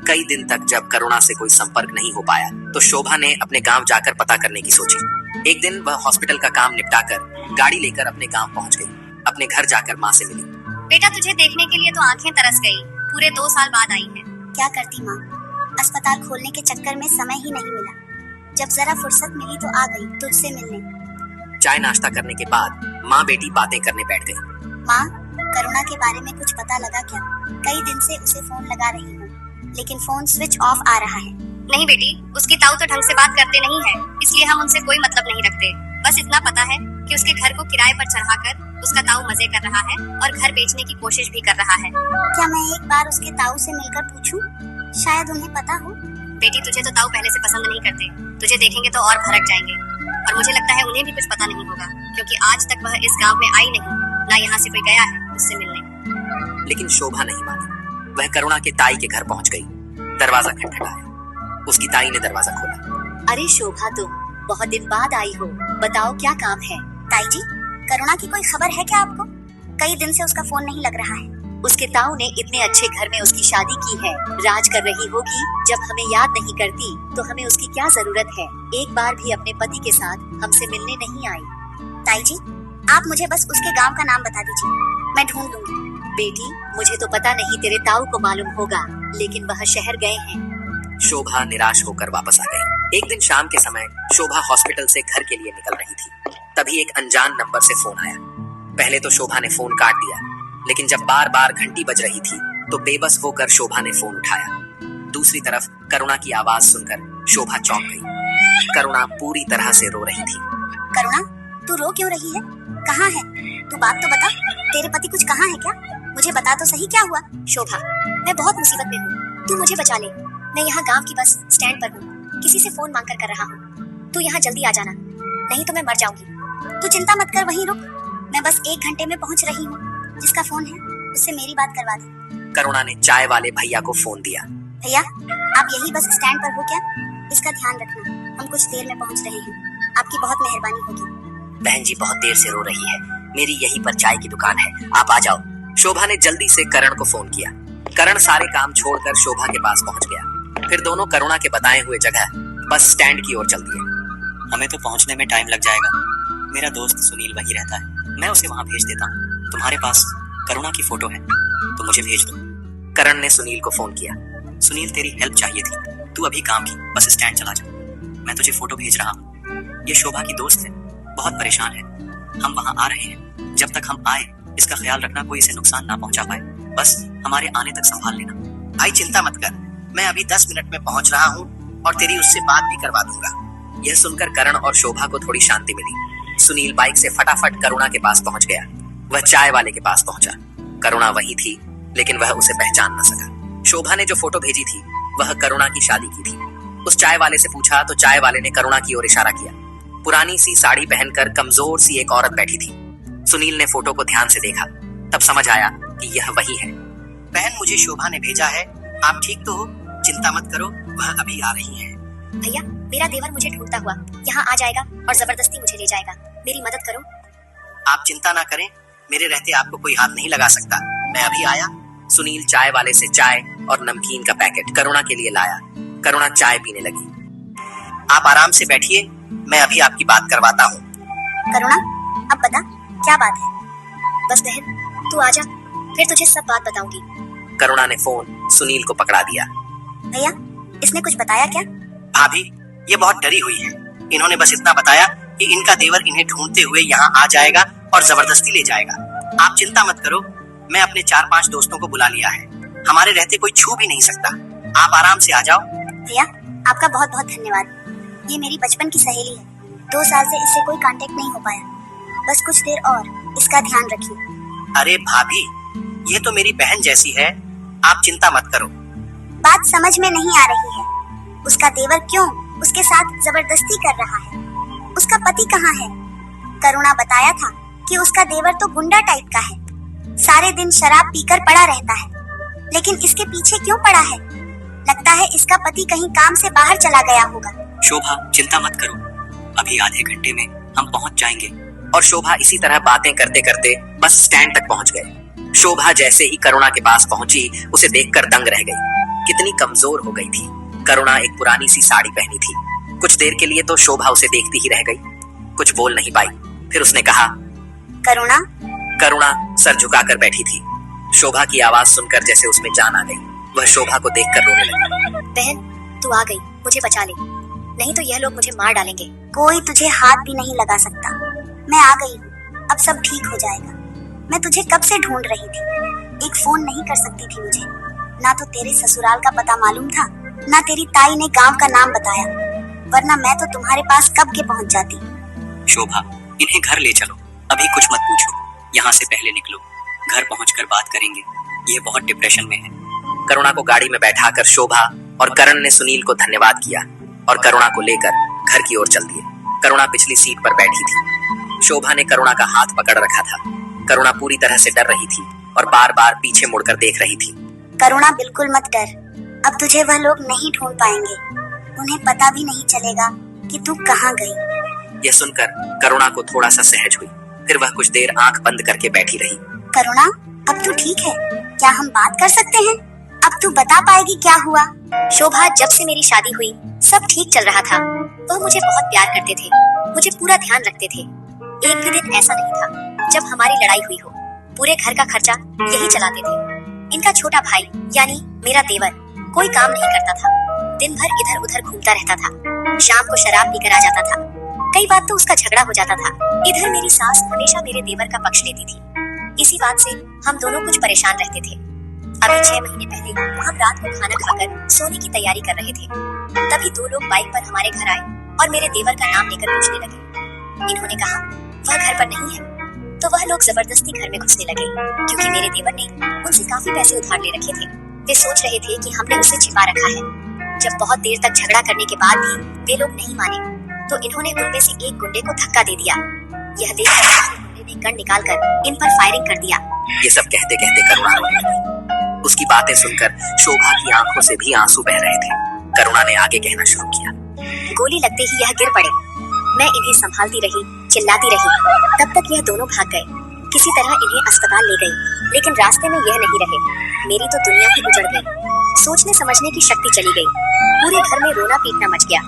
कई दिन तक जब करुणा से कोई संपर्क नहीं हो पाया तो शोभा ने अपने गांव जाकर पता करने की सोची। एक दिन वह हॉस्पिटल का काम निपटाकर गाड़ी लेकर अपने गांव पहुंच गई। अपने घर जाकर माँ से मिली। बेटा, तुझे देखने के लिए तो आंखें तरस गई। पूरे 2 साल बाद आई है। क्या करती माँ, अस्पताल खोलने के चक्कर में समय ही नहीं मिला। जब जरा फुर्सत मिली तो आ गई तुझसे मिलने। चाय नाश्ता करने के बाद माँ बेटी बातें करने बैठ गई। माँ, करुणा के बारे में कुछ पता लगा क्या? कई दिन से उसे फोन लगा रही हूँ, लेकिन फोन स्विच ऑफ आ रहा है। नहीं बेटी, उसकी ताऊ तो ढंग से बात करते नहीं है, इसलिए हम उनसे कोई मतलब नहीं रखते। बस इतना पता है कि उसके घर को किराए पर चढ़ाकर उसका ताऊ मजे कर रहा है और घर बेचने की कोशिश भी कर रहा है। क्या मैं एक बार उसके ताऊ से मिलकर पूछूं? शायद उन्हें पता हो। बेटी, तुझे तो ताऊ पहले से पसंद नहीं करते। तुझे देखेंगे तो और भड़क जाएंगे, और मुझे लगता है उन्हें भी कुछ पता नहीं होगा, क्योंकि आज तक वह इस गाँव में आई नहीं, ना यहाँ से कोई गया है उससे मिलने। लेकिन शोभा नहीं मानी। वह करुणा के ताई के घर पहुंच गई। दरवाजा खटखटाया। उसकी ताई ने दरवाजा खोला। अरे शोभा, तुम बहुत दिन बाद आई हो, बताओ क्या काम है? ताई जी, करुणा की कोई खबर है क्या आपको? कई दिन से उसका फोन नहीं लग रहा है। उसके ताऊ ने इतने अच्छे घर में उसकी शादी की है, राज कर रही होगी। जब हमें याद नहीं करती तो हमें उसकी क्या जरूरत है? एक बार भी अपने पति के साथ हमसे मिलने नहीं आई। ताई जी, आप मुझे बस उसके गांव का नाम बता दीजिए, मैं ढूंढ लूंगी। बेटी, मुझे तो पता नहीं, तेरे ताऊ को मालूम होगा, लेकिन वह शहर गए हैं। शोभा निराश होकर वापस आ गई। एक दिन शाम के समय शोभा हॉस्पिटल से घर के लिए निकल रही थी। तभी एक अनजान नंबर से फोन आया। पहले तो शोभा ने फोन काट दिया, लेकिन जब बार बार घंटी बज रही थी तो बेबस होकर शोभा ने फोन उठाया। दूसरी तरफ करुणा की आवाज सुनकर शोभा चौंक गई। करुणा पूरी तरह से रो रही थी। करुणा, तू रो क्यों रही है? कहाँ है तू? बात तो बता, तेरे पति कुछ कहाँ है क्या? मुझे बता तो सही, क्या हुआ? शोभा, मैं बहुत मुसीबत में हूँ, तू मुझे बचा ले। मैं यहाँ गांव की बस स्टैंड पर हूँ, किसी से फोन मांग कर रहा हूँ। तू यहाँ जल्दी आ जाना, नहीं तो मैं मर जाऊंगी। तू चिंता मत कर, वहीं रुक। मैं बस 1 घंटे में पहुँच रही हूँ। जिसका फोन है उससे मेरी बात करवा दे। करुणा ने चाय वाले भैया को फोन दिया। भैया, आप यही बस स्टैंड पर हो क्या? इसका ध्यान रखना, हम कुछ देर में पहुंच रहे हैं। आपकी बहुत मेहरबानी होगी। बहन जी बहुत देर से रो रही है, मेरी यहीं पर चाय की दुकान है, आप आ जाओ। शोभा ने जल्दी से करण को फोन किया। करण सारे काम छोड़कर शोभा के पास पहुंच गया। फिर दोनों करुणा के बताए हुए जगह बस स्टैंड की ओर चल दिए। हमें तो पहुंचने में टाइम लग जाएगा। मेरा दोस्त सुनील वहीं रहता है, मैं उसे वहां भेज देता हूँ। तुम्हारे पास करुणा की फोटो है तो मुझे भेज दो। करण ने सुनील को फोन किया। सुनील, तेरी हेल्प चाहिए थी, तू अभी काम की, बस स्टैंड चला जा। मैं तुझे फोटो भेज रहा हूँ। ये शोभा की दोस्त है, बहुत परेशान है। हम वहाँ आ रहे हैं, जब तक हम आए इसका ख्याल रखना कोई इसे नुकसान ना पहुंचा पाए। बस हमारे आने तक संभाल लेना। भाई चिंता मत कर, मैं अभी 10 मिनट में पहुंच रहा हूँ और तेरी उससे बात भी करवा दूंगा। यह सुनकर करण और शोभा को थोड़ी शांति मिली। सुनील बाइक से फटाफट करुणा के पास पहुंच गया। वह चाय वाले के पास पहुंचा। करुणा वही थी, लेकिन वह उसे पहचान न सका। शोभा ने जो फोटो भेजी थी वह करुणा की शादी की थी। उस चाय वाले से पूछा तो चाय वाले ने करुणा की ओर इशारा किया। पुरानी सी साड़ी पहनकर कमजोर सी एक औरत बैठी थी। सुनील ने फोटो को ध्यान से देखा, तब समझ आया कि यह वही है। बहन, मुझे शोभा ने भेजा है, आप ठीक तो हो? चिंता मत करो, वह अभी आ रही है। भैया, मेरा देवर मुझे ढूंढता हुआ यहाँ आ जाएगा और जबरदस्ती मुझे ले जाएगा। मेरी मदद करो। आप चिंता ना करें, मेरे रहते आपको कोई हाथ नहीं लगा सकता। मैं अभी आया। सुनील चाय वाले से चाय और नमकीन का पैकेट करुणा के लिए लाया। करुणा चाय पीने लगी। आप आराम से बैठिए, मैं अभी आपकी बात करवाता हूँ। करुणा, अब बता क्या बात है? बस बहन, तू आजा, फिर तुझे सब बात बताऊंगी। करुणा ने फोन सुनील को पकड़ा दिया। भैया, इसने कुछ बताया क्या? भाभी, ये बहुत डरी हुई है। इन्होंने बस इतना बताया कि इनका देवर इन्हें ढूंढते हुए यहाँ आ जाएगा और जबरदस्ती ले जाएगा। आप चिंता मत करो, मैं अपने 4-5 दोस्तों को बुला लिया है। हमारे रहते कोई छू भी नहीं सकता। आप आराम से आ जाओ। भैया, आपका बहुत बहुत धन्यवाद। ये मेरी बचपन की सहेली है, 2 साल से इससे कोई कांटेक्ट नहीं हो पाया। बस कुछ देर और इसका ध्यान रखिए। अरे भाभी, ये तो मेरी बहन जैसी है, आप चिंता मत करो। बात समझ में नहीं आ रही है। उसका देवर क्यों उसके साथ जबरदस्ती कर रहा है? उसका पति कहाँ है? करुणा बताया था कि उसका देवर तो गुंडा टाइप का है, सारे दिन शराब पीकर पड़ा रहता है। लेकिन इसके पीछे क्यों पड़ा है? लगता है इसका पति कहीं काम से बाहर चला गया होगा। शोभा, चिंता मत करो, अभी आधे घंटे में हम पहुंच जाएंगे। और शोभा इसी तरह बातें करते करते बस स्टैंड तक पहुंच गए। शोभा जैसे ही करुणा के पास पहुंची, उसे देखकर दंग रह गई। कितनी कमजोर हो गई थी। करुणा एक पुरानी सी साड़ी पहनी थी। कुछ देर के लिए तो शोभा उसे देखती ही रह गई, कुछ बोल नहीं पाई। फिर उसने कहा, करुणा। करुणा सर झुकाकर बैठी थी। शोभा की आवाज सुनकर जैसे उसमें जान आ गई। वह शोभा को देखकर रोने लगी। बहन, तू आ गई, मुझे बचा ले, नहीं तो यह लोग मुझे मार डालेंगे। कोई तुझे हाथ भी नहीं लगा सकता। मैं आ गई हूँ, अब सब ठीक हो जाएगा। मैं तुझे कब से ढूंढ रही थी। एक फोन नहीं कर सकती थी मुझे। ना तो तेरे ससुराल का पता मालूम था, ना तेरी ताई ने गांव का नाम बताया, वरना मैं तो तुम्हारे पास कब के पहुंच जाती। शोभा, इन्हें घर ले चलो, अभी कुछ मत पूछो, यहाँ से पहले निकलो, घर पहुंचकर बात करेंगे। ये बहुत डिप्रेशन में है। करुणा को गाड़ी में बैठाकर शोभा और करण ने सुनील को धन्यवाद किया और करुणा को लेकर घर की ओर चल दिए। करुणा पिछली सीट पर बैठी थी। शोभा ने करुणा का हाथ पकड़ रखा था। करुणा पूरी तरह से डर रही थी और बार बार पीछे मुड़कर देख रही थी। करुणा, बिल्कुल मत डर, अब तुझे वह लोग नहीं ढूंढ पाएंगे। उन्हें पता भी नहीं चलेगा कि तू कहाँ गई। यह सुनकर करुणा को थोड़ा सा सहज हुई। फिर वह कुछ देर आंख बंद करके बैठी रही। करुणा, अब तू ठीक है? क्या हम बात कर सकते हैं? अब तू बता पाएगी क्या हुआ? शोभा, जब से मेरी शादी हुई सब ठीक चल रहा था। वह मुझे बहुत प्यार करते थे, मुझे पूरा ध्यान रखते थे। एक भी दिन ऐसा नहीं था जब हमारी लड़ाई हुई हो। पूरे घर का खर्चा यही चलाते थे। इनका छोटा भाई यानी मेरा देवर कोई काम नहीं करता था, दिन भर इधर उधर घूमता रहता था। शाम को शराब पीकर आ जाता था। कई बार तो उसका झगड़ा हो जाता था। इधर मेरी सास हमेशा मेरे देवर का पक्ष लेती थी। इसी बात से हम दोनों कुछ परेशान रहते थे। अभी 6 महीने पहले हम रात को खाना खाकर सोने की तैयारी कर रहे थे। तभी 2 लोग बाइक पर हमारे घर आए और मेरे देवर का नाम लेकर पूछने लगे। इन्होंने कहा वह घर पर नहीं है, तो वह लोग जबरदस्ती घर में घुसने लगे, क्योंकि मेरे देवर ने उनसे काफी पैसे उधार ले रखे थे। वे सोच रहे थे कि हमने उसे छिपा रखा है। जब बहुत देर तक झगड़ा करने के बाद भी वे लोग नहीं माने, तो इन्होंने उनमें से एक गुंडे को धक्का दे दिया। यह देखकर गुंडे ने गन निकालकर इन पर फायरिंग कर दिया। ये सब कहते कहते करुणा रोने लगी। उसकी बातें सुनकर शोभा की आंखों से भी आंसू बह रहे थे। करुणा ने आगे कहना शुरू किया। गोली लगते ही यह गिर पड़े। मैं इन्हें संभालती रही, चिल्लाती रही। तब तक यह दोनों भाग गए। किसी तरह इन्हें अस्पताल ले गई, लेकिन रास्ते में यह नहीं रहे। मेरी तो दुनिया ही उजड़ गई। सोचने समझने की शक्ति चली गई। पूरे घर में रोना पीटना मच गया,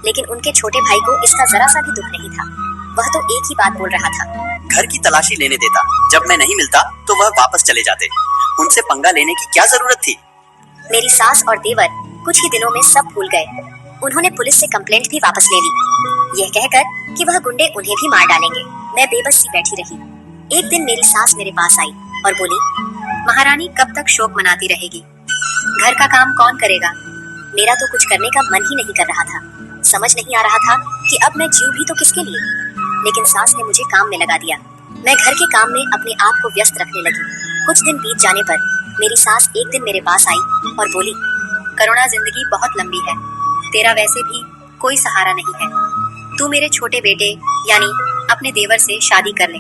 लेकिन उनके छोटे भाई को इसका जरा सा भी दुख नहीं था। वह तो एक ही बात बोल रहा था, घर की तलाशी लेने देता, जब मैं नहीं मिलता तो वह वापस चले जाते। उनसे पंगा लेने की क्या जरूरत थी। मेरी सास और देवर कुछ ही दिनों में सब भूल गए। उन्होंने पुलिस से कंप्लेंट भी वापस ले ली, यह कहकर कि वह गुंडे उन्हें भी मार डालेंगे। मैं बेबस सी बैठी रही। एक दिन मेरी सास मेरे पास आई और बोली, महारानी कब तक शोक मनाती रहेगी? घर का काम कौन करेगा? मेरा तो कुछ करने का मन ही नहीं कर रहा था। समझ नहीं आ रहा था कि अब मैं जीऊं भी तो किसके लिए। लेकिन सास ने मुझे काम में लगा दिया। मैं घर के काम में अपने आप को व्यस्त रखने लगी। कुछ दिन बीत जाने पर मेरी सास एक दिन मेरे पास आई और बोली, करुणा, जिंदगी बहुत लंबी है, तेरा वैसे भी कोई सहारा नहीं है। तू मेरे छोटे बेटे यानी अपने देवर से शादी कर ले।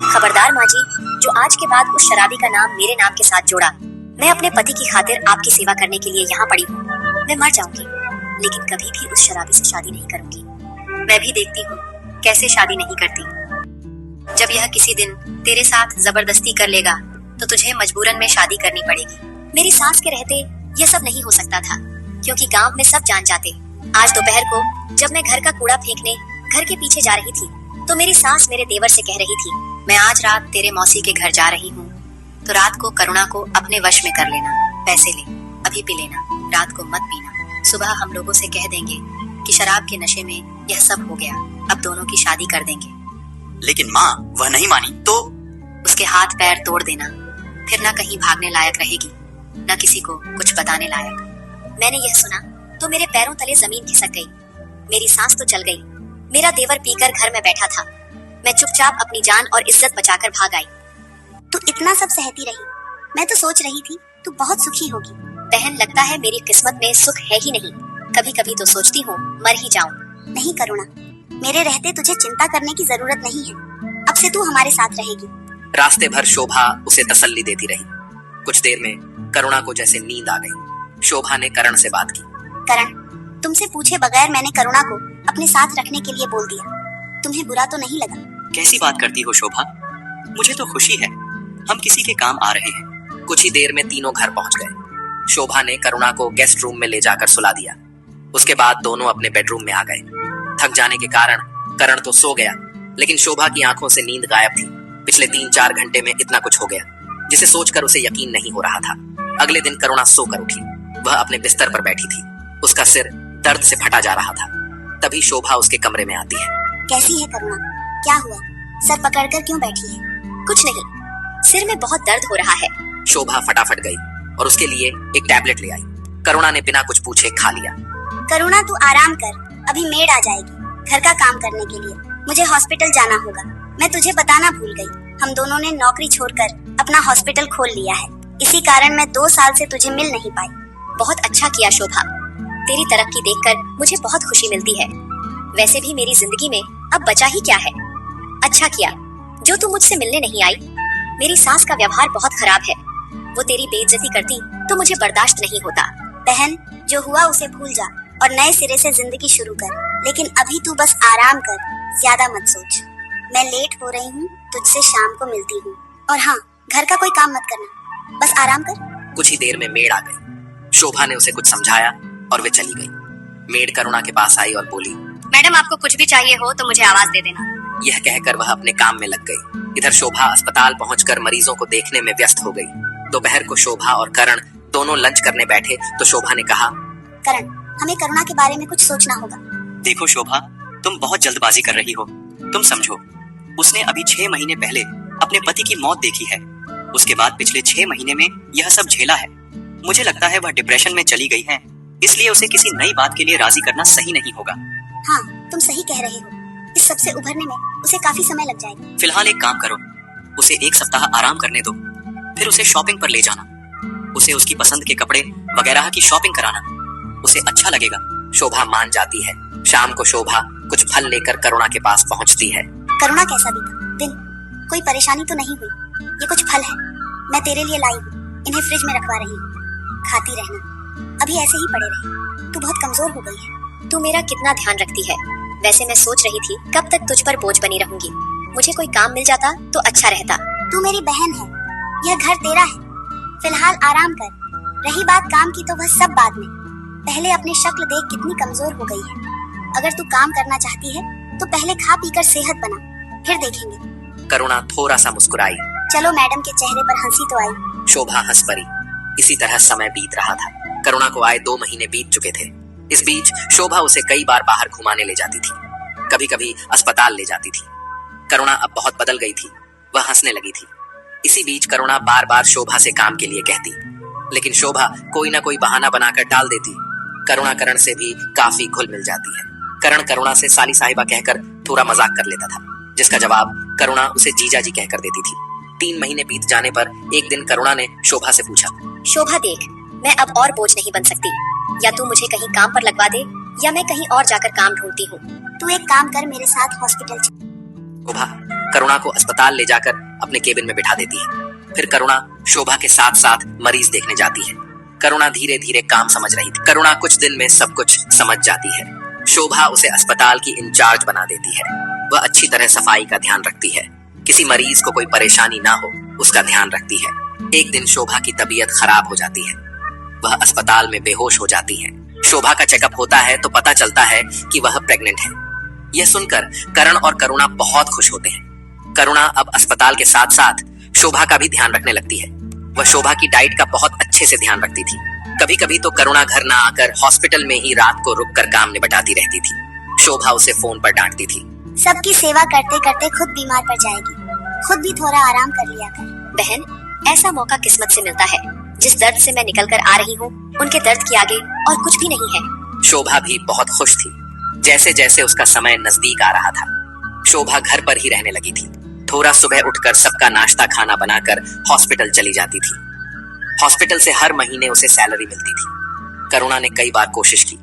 खबरदार माँ जी, जो आज के बाद उस शराबी का नाम मेरे नाम के साथ जोड़ा। मैं अपने पति की खातिर आपकी सेवा करने के लिए यहाँ पड़ी हूँ। मैं मर जाऊंगी, लेकिन कभी भी उस शराबी से शादी नहीं करूंगी। मैं भी देखती हूँ कैसे शादी नहीं करती। जब यह किसी दिन तेरे साथ जबरदस्ती कर लेगा तो तुझे मजबूरन में शादी करनी पड़ेगी। मेरी सास के रहते यह सब नहीं हो सकता था, क्योंकि गांव में सब जान जाते। आज दोपहर को जब मैं घर का कूड़ा फेंकने घर के पीछे जा रही थी तो मेरी सास मेरे देवर से कह रही थी, मैं आज रात तेरे मौसी के घर जा रही हूँ, तो रात को करुणा को अपने वश में कर लेना। पैसे ले, अभी पी लेना, रात को मत पीना। सुबह हम लोगों से कह देंगे कि शराब के नशे में यह सब हो गया, अब दोनों की शादी कर देंगे। लेकिन माँ, वह नहीं मानी तो? उसके हाथ पैर तोड़ देना, फिर ना कहीं भागने लायक रहेगी, ना किसी को कुछ बताने लायक। मैंने यह सुना तो मेरे पैरों तले जमीन खिसक गई। मेरी सांस तो चल गई। मेरा देवर पीकर घर में बैठा था। मैं चुपचाप अपनी जान और इज्जत बचाकर भाग आई। तू इतना सब सहती रही। मैं तो सोच रही थी तू बहुत सुखी होगी। बहन, लगता है मेरी किस्मत में सुख है ही नहीं। कभी कभी तो सोचती हूँ मर ही जाऊं। नहीं करुणा, मेरे रहते तुझे चिंता करने की जरूरत नहीं है। अब से तू हमारे साथ रहेगी। रास्ते भर शोभा उसे तसल्ली देती रही। कुछ देर में करुणा को जैसे नींद आ गई। शोभा ने करण से बात की। करण, तुमसे पूछे बगैर मैंने करुणा को अपने साथ रखने के लिए बोल दिया। तुम्हें बुरा तो नहीं लगा? कैसी बात करती हो शोभा, मुझे तो खुशी है। हम किसी के काम आ रहे हैं। कुछ ही देर में तीनों घर पहुंच गए। शोभा ने करुणा को गेस्ट रूम में ले जाकर सुला दिया। उसके बाद दोनों अपने बेडरूम में आ गए। थक जाने के कारण करण तो सो गया, लेकिन शोभा की आंखों से नींद गायब थी। पिछले 3-4 घंटे में इतना कुछ हो गया जिसे सोचकर उसे यकीन नहीं हो रहा था। अगले दिन करुणा सोकर उठी। वह अपने बिस्तर पर बैठी थी। उसका सिर दर्द से फटा जा रहा था। तभी शोभा उसके कमरे में आती है। कैसी है करुणा? क्या हुआ? सर पकड़कर क्यों बैठी है? कुछ नहीं, सिर में बहुत दर्द हो रहा है। शोभा फटाफट गई और उसके लिए एक टैबलेट ले आई। करुणा ने बिना कुछ पूछे खा लिया। करुणा, तू आराम कर, अभी मेड आ जाएगी घर का काम करने के लिए। मुझे हॉस्पिटल जाना होगा। मैं तुझे बताना भूल गई, हम दोनों ने नौकरी छोड़कर अपना हॉस्पिटल खोल लिया है। इसी कारण मैं 2 साल से तुझे मिल नहीं पाई। बहुत अच्छा किया शोभा, तेरी तरक्की देखकर मुझे बहुत खुशी मिलती है। वैसे भी मेरी जिंदगी में अब बचा ही क्या है। अच्छा किया जो तू मुझसे मिलने नहीं आई। मेरी सास का व्यवहार बहुत खराब है। वो तेरी बेइज्जती करती तो मुझे बर्दाश्त नहीं होता। बहन, जो हुआ उसे भूल जा और नए सिरे से जिंदगी शुरू कर। लेकिन अभी तू बस आराम कर, ज्यादा मत सोच। मैं लेट हो रही हूँ, तुझसे शाम को मिलती हूँ। और हाँ, घर का कोई काम मत करना, बस आराम कर। कुछ ही देर में मेड आ गई। शोभा ने उसे कुछ समझाया और वे चली गई। मेड करुणा के पास आई और बोली, मैडम, आपको कुछ भी चाहिए हो तो मुझे आवाज दे देना। यह कहकर वह अपने काम में लग गई। इधर शोभा अस्पताल पहुंचकर मरीजों को देखने में व्यस्त हो गई। दोपहर को शोभा और करण दोनों लंच करने बैठे तो शोभा ने कहा, करण, हमें करुणा के बारे में कुछ सोचना होगा। देखो शोभा, तुम बहुत जल्दबाजी कर रही हो। तुम समझो, उसने अभी 6 महीने पहले अपने पति की मौत देखी है। उसके बाद पिछले 6 महीने में यह सब झेला है। मुझे लगता है वह डिप्रेशन में चली गई है, इसलिए उसे किसी नई बात के लिए राजी करना सही नहीं होगा। हाँ, तुम सही कह रहे हो। इस सब से उभरने में उसे काफी समय लग जाएगा। फिलहाल एक काम करो, उसे 1 सप्ताह आराम करने दो, फिर उसे शॉपिंग पर ले जाना। उसे उसकी पसंद के कपड़े वगैरह की शॉपिंग कराना, उसे अच्छा लगेगा। शोभा मान जाती है। शाम को शोभा कुछ फल लेकर करुणा के पास पहुंचती है। करुणा, कैसा बीता दिन? कोई परेशानी तो नहीं हुई? ये कुछ फल है, मैं तेरे लिए लाई हूँ, इन्हें फ्रिज में रखवा रही हूँ, खाती रहना। अभी ऐसे ही पड़े रहे, तू बहुत कमजोर हो गई है। तू मेरा कितना ध्यान रखती है। वैसे मैं सोच रही थी कब तक तुझ पर बोझ बनी रहूंगी। मुझे कोई काम मिल जाता तो अच्छा रहता। तू मेरी बहन है, यह घर तेरा है। फिलहाल आराम कर। रही बात काम की तो वह सब बाद में। पहले अपनी शक्ल देख कितनी कमजोर हो गई है। अगर तू काम करना चाहती है तो पहले खा पीकर सेहत बना, फिर देखेंगे। करुणा थोड़ा सा मुस्कुराई। चलो, मैडम के चेहरे पर हंसी तो आई। शोभा हंस पड़ी। इसी तरह समय बीत रहा था। करुणा को आए 2 महीने बीत चुके थे। इस बीच शोभा उसे कई बार बाहर घुमाने ले जाती थी, कभी कभी अस्पताल ले जाती थी। करुणा अब बहुत बदल गई थी। वह हंसने लगी थी। इसी बीच करुणा बार बार शोभा से काम के लिए कहती, लेकिन शोभा कोई ना कोई बहाना बनाकर टाल देती। करुणा करण से भी काफी घुल मिल जाती है। करण करुणा से साली साहिबा कहकर थोड़ा मजाक कर लेता था, जिसका जवाब करुणा उसे जीजा जी कहकर देती थी। 3 महीने बीत जाने पर एक दिन करुणा ने शोभा से पूछा, शोभा देख, मैं अब और बोझ नहीं बन सकती। या तू मुझे कहीं काम पर लगवा दे या मैं कहीं और जाकर काम ढूंढती हूँ। तू एक काम कर, मेरे साथ हॉस्पिटल चल। शोभा करुणा को अस्पताल ले जाकर अपने केबिन में बिठा देती है। फिर करुणा शोभा के साथ साथ मरीज देखने जाती है। करुणा धीरे धीरे काम समझ रही थी। करुणा कुछ दिन में सब कुछ समझ जाती है। शोभा उसे अस्पताल की इंचार्ज बना देती है। वह अच्छी तरह सफाई का ध्यान रखती है। किसी मरीज को कोई परेशानी ना हो उसका ध्यान रखती है। एक दिन शोभा की तबीयत खराब हो जाती है। वह अस्पताल में बेहोश हो जाती है। शोभा का चेकअप होता है तो पता चलता है कि वह प्रेग्नेंट है। यह सुनकर करण और करुणा बहुत खुश होते हैं। करुणा अब अस्पताल के साथ साथ शोभा का भी ध्यान रखने लगती है। वह शोभा की डाइट का बहुत अच्छे से ध्यान रखती थी। कभी कभी तो करुणा घर ना आकर हॉस्पिटल में ही रात को रुक कर काम निपटाती रहती थी। शोभा उसे फोन पर डांटती थी, सबकी सेवा करते करते खुद बीमार पड़ जाएगी, खुद भी थोड़ा आराम कर लिया कर। बहन, ऐसा मौका किस्मत से मिलता है। जिस दर्द से मैं निकल कर आ रही हूँ उनके दर्द के आगे और कुछ भी नहीं है। शोभा भी बहुत खुश थी। जैसे जैसे उसका समय नजदीक आ रहा था, शोभा घर पर ही रहने लगी थी। थोड़ा सुबह उठकर सबका नाश्ता खाना बनाकर हॉस्पिटल चली जाती थी। हॉस्पिटल से हर महीने उसे सैलरी मिलती थी। करुणा ने कई बार कोशिश की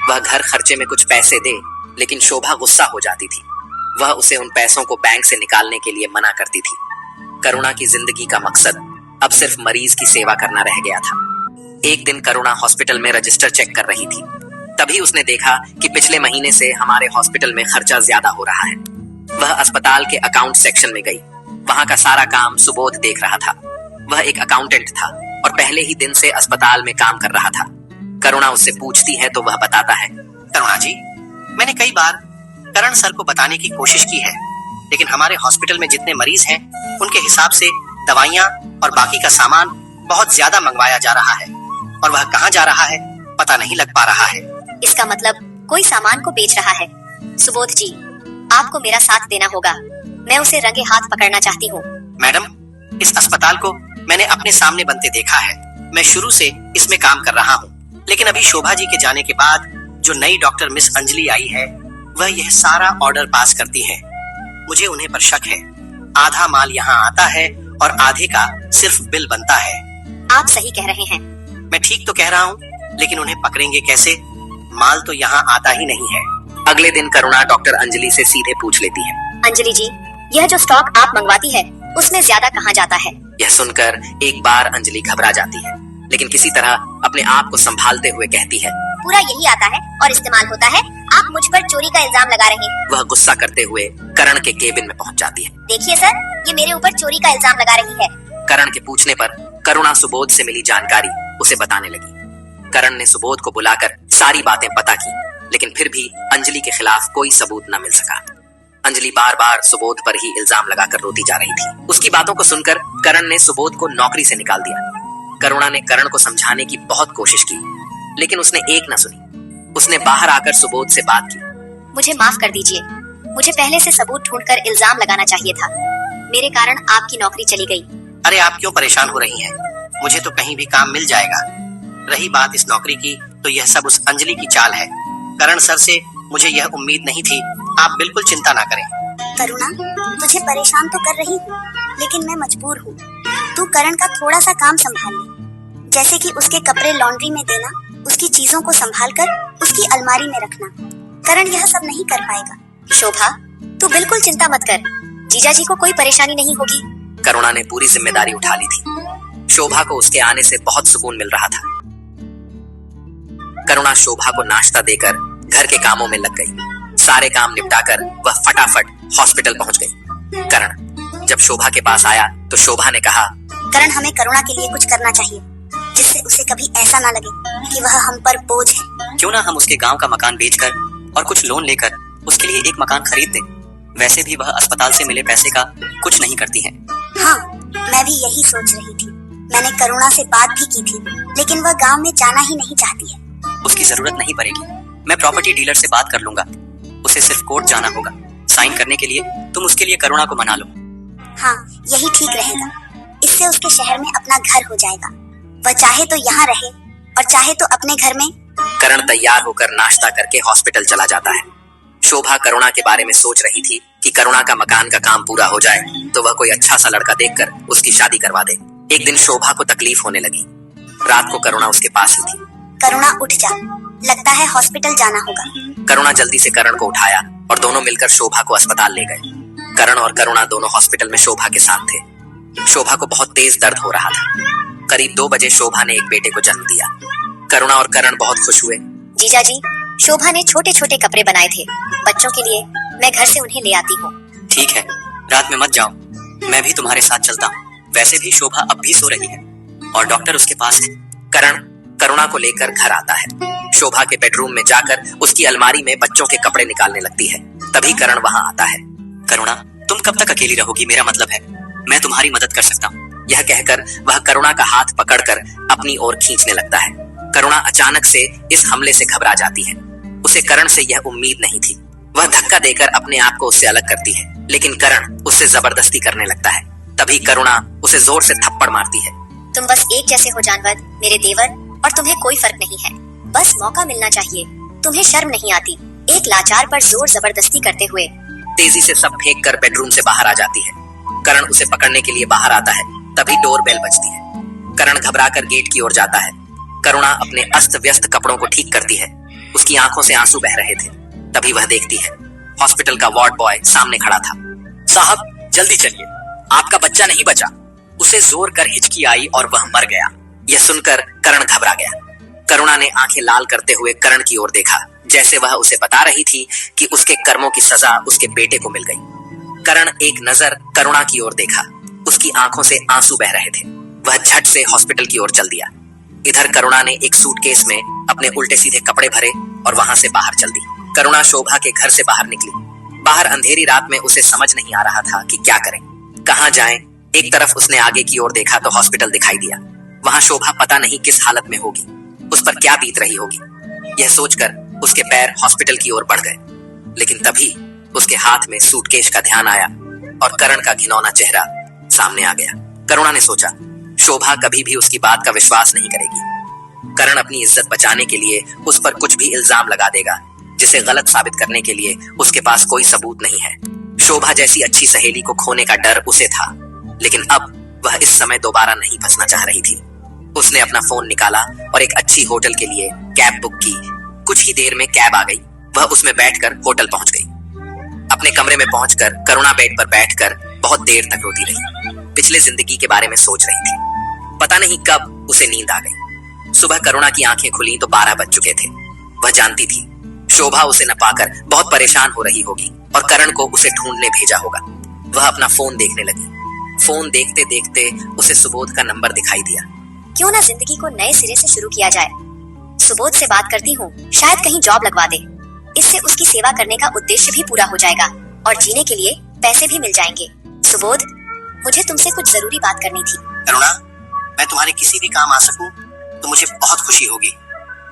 वह घर खर्चे में कुछ पैसे दे, लेकिन शोभा गुस्सा हो जाती थी। वह उसे उन पैसों को बैंक से निकालने के लिए मना करती थी। करुणा की जिंदगी का मकसद अब सिर्फ मरीज की सेवा करना रह गया था। एक दिन करुणा हॉस्पिटल में रजिस्टर चेक कर रही थी। तभी उसने देखा कि पिछले महीने से हमारे हॉस्पिटल में खर्चा ज्यादा हो रहा है। वह अस्पताल के अकाउंट सेक्शन में गई। वहां का सारा काम सुबोध देख रहा था। वह एक अकाउंटेंट था और पहले ही दिन से अस्पताल में काम कर रहा था। करुणा उससे पूछती है तो वह बताता है, करुणा जी, मैंने कई बार करण सर को बताने की कोशिश की है, लेकिन हमारे हॉस्पिटल में जितने मरीज हैं उनके हिसाब से दवाइयाँ और बाकी का सामान बहुत ज्यादा मंगवाया जा रहा है और वह कहाँ जा रहा है पता नहीं लग पा रहा है। इसका मतलब कोई सामान को बेच रहा है। सुबोध जी, आपको मेरा साथ देना होगा। मैं उसे रंगे हाथ पकड़ना चाहती हूँ। मैडम, इस अस्पताल को मैंने अपने सामने बनते देखा है। मैं शुरू से इसमें काम कर रहा हूँ, लेकिन अभी शोभा जी के जाने के बाद जो नई डॉक्टर मिस अंजलि आई है वह यह सारा ऑर्डर पास करती है। मुझे उन्हें पर शक है। आधा माल यहाँ आता है और आधे का सिर्फ बिल बनता है। आप सही कह रहे हैं। मैं ठीक तो कह रहा हूँ, लेकिन उन्हें पकड़ेंगे कैसे? माल तो यहाँ आता ही नहीं है। अगले दिन करुणा डॉक्टर अंजलि से सीधे पूछ लेती है, अंजलि जी, यह जो स्टॉक आप मंगवाती है उसमें ज्यादा कहाँ जाता है? यह सुनकर एक बार अंजलि घबरा जाती है, लेकिन किसी तरह अपने आप को संभालते हुए कहती है, पूरा यही आता है और इस्तेमाल होता है। आप मुझ पर चोरी का इल्जाम लगा रहे हैं। वह गुस्सा करते हुए करण के केबिन में पहुंच जाती है। देखिए सर, ये मेरे ऊपर चोरी का इल्जाम लगा रही है। करण के पूछने पर करुणा सुबोध से मिली जानकारी उसे बताने लगी। करण ने सुबोध को बुलाकर सारी बातें पता की, लेकिन फिर भी अंजलि के खिलाफ कोई सबूत न मिल सका। अंजलि बार बार सुबोध पर ही इल्जाम लगाकर रोती जा रही थी। उसकी बातों को सुनकर करण ने सुबोध को नौकरी से निकाल दिया। करुणा ने करण को समझाने की बहुत कोशिश की, लेकिन उसने एक न सुनी। उसने बाहर आकर सुबोध से बात की। मुझे माफ कर दीजिए, मुझे पहले से सबूत ढूंढकर इल्जाम लगाना चाहिए था। मेरे कारण आपकी नौकरी चली गई। अरे आप क्यों परेशान हो रही हैं? मुझे तो कहीं भी काम मिल जाएगा। रही बात इस नौकरी की, तो यह सब उस अंजलि की चाल है। करण सर से मुझे यह उम्मीद नहीं थी। आप बिल्कुल चिंता ना करें। करुणा, तुझे परेशान तो कर रही हूँ, लेकिन मैं मजबूर हूँ। तू करण का थोड़ा सा काम संभाल ले, जैसे कि उसके कपड़े लॉन्ड्री में देना, उसकी चीजों को संभाल कर उसकी अलमारी में रखना। करण यह सब नहीं कर पाएगा। शोभा, तू बिल्कुल चिंता मत कर। जीजा जी को कोई परेशानी नहीं होगी। करुणा ने पूरी जिम्मेदारी उठा ली थी। शोभा को उसके आने से बहुत सुकून मिल रहा था। करुणा शोभा को नाश्ता देकर घर के कामों में लग गई। सारे काम निपटाकर वह फटाफट हॉस्पिटल पहुंच गई। करण जब शोभा के पास आया तो शोभा ने कहा, करण, हमें करुणा के लिए कुछ करना चाहिए जिससे उसे कभी ऐसा ना लगे कि वह हम पर बोझ है। क्यों ना हम उसके गांव का मकान बेचकर और कुछ लोन लेकर उसके लिए एक मकान खरीद दें। वैसे भी वह अस्पताल से मिले पैसे का कुछ नहीं करती है। हाँ, मैं भी यही सोच रही थी। मैंने करुणा से बात भी की थी, लेकिन वह गांव में जाना ही नहीं चाहती है। उसकी जरूरत नहीं पड़ेगी। मैं प्रॉपर्टी डीलर से बात कर लूंगा। उसे सिर्फ कोर्ट जाना होगा। साइन करने के लिए तुम उसके लिए करुणा को मना लो। हाँ, यही ठीक रहेगा। इससे उसके शहर में अपना घर हो जाएगा। वह चाहे तो यहाँ रहे और चाहे तो अपने घर में। करण तैयार होकर नाश्ता करके हॉस्पिटल चला जाता है। शोभा करुणा के बारे में सोच रही थी कि करुणा का मकान का काम पूरा हो जाए तो वह कोई अच्छा सा लड़का देखकर उसकी शादी करवा दे। एक दिन शोभा को तकलीफ होने लगी। रात को करुणा उसके पास ही थी। करुणा, उठ जा, लगता है हॉस्पिटल जाना होगा। करुणा जल्दी से करण को उठाया और दोनों मिलकर शोभा को अस्पताल ले गए। करण और करुणा दोनों हॉस्पिटल में शोभा के साथ थे। शोभा को बहुत तेज दर्द हो रहा था। करीब 2 बजे शोभा ने एक बेटे को जन्म दिया। करुणा और करण बहुत खुश हुए। जीजा जी, शोभा ने छोटे छोटे कपड़े बनाए थे बच्चों के लिए। मैं घर से उन्हें ले आती हूँ। ठीक है, रात में मत जाओ, मैं भी तुम्हारे साथ चलता हूँ। वैसे भी शोभा अब भी सो रही है और डॉक्टर उसके पास है। करण करुणा को लेकर घर आता है। शोभा के बेडरूम में जाकर उसकी अलमारी में बच्चों के कपड़े निकालने लगती है। तभी करण वहाँ आता है। करुणा, तुम कब तक अकेली रहोगी? मेरा मतलब है मैं तुम्हारी मदद कर सकता हूँ। यह कहकर वह करुणा का हाथ पकड़कर अपनी ओर खींचने लगता है। करुणा अचानक से इस हमले से घबरा जाती है। उसे करण से यह उम्मीद नहीं थी। वह धक्का देकर अपने आप को उससे अलग करती है, लेकिन करण उससे जबरदस्ती करने लगता है। तभी करुणा उसे जोर से थप्पड़ मारती है। तुम बस एक जैसे हो जानवर, मेरे देवर, और तुम्हें कोई फर्क नहीं है। बस मौका मिलना चाहिए। तुम्हें शर्म नहीं आती एक लाचार पर जोर जबरदस्ती करते हुए। तेजी से सब फेंक कर बेडरूम से बाहर आ जाती है। करण उसे पकड़ने के लिए बाहर आता है। तभी डोर बेल बजती है। करण घबराकर गेट की ओर जाता है। करुणा अपने अस्त व्यस्त कपड़ों को ठीक करती है। उसकी आंखों से आंसू बह रहे थे। तभी वह देखती है हॉस्पिटल का वार्ड बॉय सामने खड़ा था। साहब, जल्दी चलिए, आपका बच्चा नहीं बचा। उसे जोर कर हिचकी आई और वह मर गया। यह सुनकर करण घबरा गया। करुणा ने आंखें लाल करते हुए करण की ओर देखा, जैसे वह उसे बता रही थी कि उसके कर्मों की सजा उसके बेटे को मिल गई। करण एक नजर करुणा की ओर देखा। उसकी आंखों से आंसू बह रहे थे। वह झट से हॉस्पिटल की ओर चल दिया। इधर करुणा ने एक सूटकेस में अपने उल्टे सीधे कपड़े भरे और वहां से बाहर चल दी। करुणा शोभा के घर से बाहर निकली। बाहर अंधेरी रात में उसे समझ नहीं आ रहा था कि क्या करें, कहां जाएं। एक तरफ उसने आगे की ओर देखा तो हॉस्पिटल दिखाई दिया। वहां शोभा पता नहीं किस हालत में होगी, उस पर क्या बीत रही होगी। यह सोचकर उसके पैर हॉस्पिटल की ओर बढ़ गए, लेकिन तभी उसके हाथ में सूटकेस का ध्यान आया और करण का घिनौना चेहरा सामने आ गया। करुणा ने सोचा शोभा कभी भी उसकी बात का विश्वास नहीं करेगी। करण अपनी इज्जत बचाने के लिए उस पर कुछ भी इल्जाम लगा देगा, जिसे गलत साबित करने के लिए उसके पास कोई सबूत नहीं है। शोभा जैसी अच्छी सहेली को खोने का डर उसे था, लेकिन अब वह इस समय दोबारा नहीं फंसना चाह रही थी। उसने अपना फोन निकाला और एक अच्छी होटल के लिए कैब बुक की। कुछ ही देर में कैब आ गई। वह उसमें बैठकर होटल पहुंच गई। अपने कमरे में पहुंचकर करुणा बेड पर बैठकर बहुत देर तक रोती रही। पिछले जिंदगी के बारे में सोच रही थी। पता नहीं कब उसे नींद आ गई। सुबह करुणा की आंखें खुली तो 12 बज चुके थे। वह जानती थी शोभा उसे न पाकर बहुत परेशान हो रही होगी और करण को उसे ढूंढने भेजा होगा। वह अपना फोन देखने लगी। फोन देखते देखते उसे सुबोध का नंबर दिखाई दिया। क्यों ना जिंदगी को नए सिरे से शुरू किया जाए। सुबोध से बात करती हूँ, शायद कहीं जॉब लगवा दे। इससे उसकी सेवा करने का उद्देश्य भी पूरा हो जाएगा और जीने के लिए पैसे भी मिल जाएंगे। सुबोध, मुझे तुमसे कुछ जरूरी बात करनी थी। करुणा, मैं तुम्हारे किसी भी काम आ सकूं तो मुझे बहुत खुशी होगी।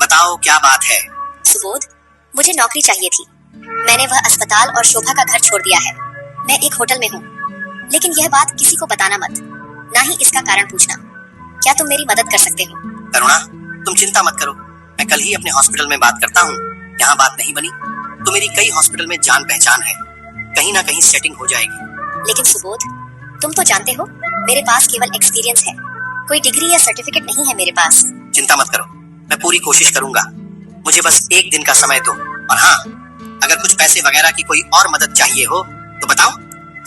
बताओ क्या बात है। सुबोध, मुझे नौकरी चाहिए थी। मैंने वह अस्पताल और शोभा का घर छोड़ दिया है। मैं एक होटल में हूँ, लेकिन यह बात किसी को बताना मत, ना ही इसका कारण पूछना। क्या तुम मेरी मदद कर सकते हो? करुणा, तुम चिंता मत करो, मैं कल ही अपने हॉस्पिटल में बात करता हूँ। यहाँ बात नहीं बनी तो मेरी कई हॉस्पिटल में जान पहचान है, कहीं ना कहीं सेटिंग हो जाएगी। लेकिन सुबोध, तुम तो जानते हो मेरे पास केवल एक्सपीरियंस है, कोई डिग्री या सर्टिफिकेट नहीं है मेरे पास। चिंता मत करो, मैं पूरी कोशिश करूंगा। मुझे बस एक दिन का समय दो। और हाँ, अगर कुछ पैसे वगैरह की कोई और मदद चाहिए हो तो बताओ।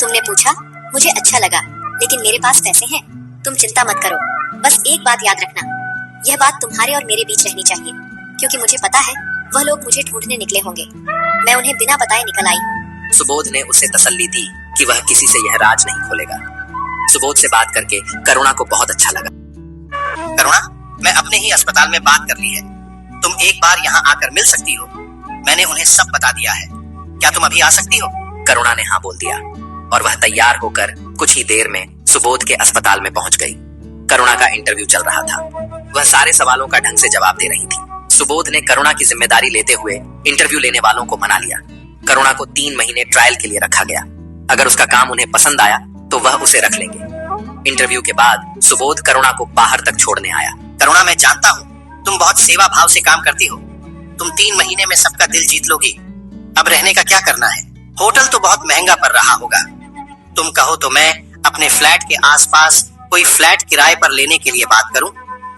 तुमने पूछा, मुझे अच्छा लगा, लेकिन मेरे पास पैसे हैं। तुम चिंता मत करो, बस एक बात याद रखना, यह बात तुम्हारे और मेरे बीच रहनी चाहिए, क्योंकि मुझे पता है वह लोग मुझे ढूंढने निकले होंगे। मैं उन्हें बिना बताए निकल आई। सुबोध ने उसे तसल्ली दी कि वह किसी से यह राज नहीं खोलेगा। सुबोध से बात करके करुणा को बहुत अच्छा लगा। करुणा, मैं अपने ही अस्पताल में बात कर ली है। तुम एक बार यहाँ आकर मिल सकती हो। मैंने उन्हें सब बता दिया है। क्या तुम अभी आ सकती हो? करुणा ने हाँ बोल दिया और वह तैयार होकर कुछ ही देर में सुबोध के अस्पताल में पहुंच गई। करुणा का इंटरव्यू चल रहा था। वह सारे सवालों का ढंग से जवाब दे रही थी। सुबोध ने करुणा की जिम्मेदारी लेते हुए इंटरव्यू लेने वालों को मना लिया। करुणा को 3 महीने ट्रायल के लिए रखा गया। अगर उसका काम उन्हें पसंद आया तो वह उसे रख लेंगे। इंटरव्यू के बाद सुबोध करुणा को बाहर तक छोड़ने आया। करुणा, मैं जानता हूँ तुम बहुत सेवा भाव से काम करती हो। तुम 3 महीने में सबका दिल जीत लोगी। अब रहने का क्या करना है? होटल तो बहुत महंगा पड़ रहा होगा। तुम कहो तो मैं अपने फ्लैट के आसपास कोई फ्लैट किराए पर लेने के लिए बात करूं।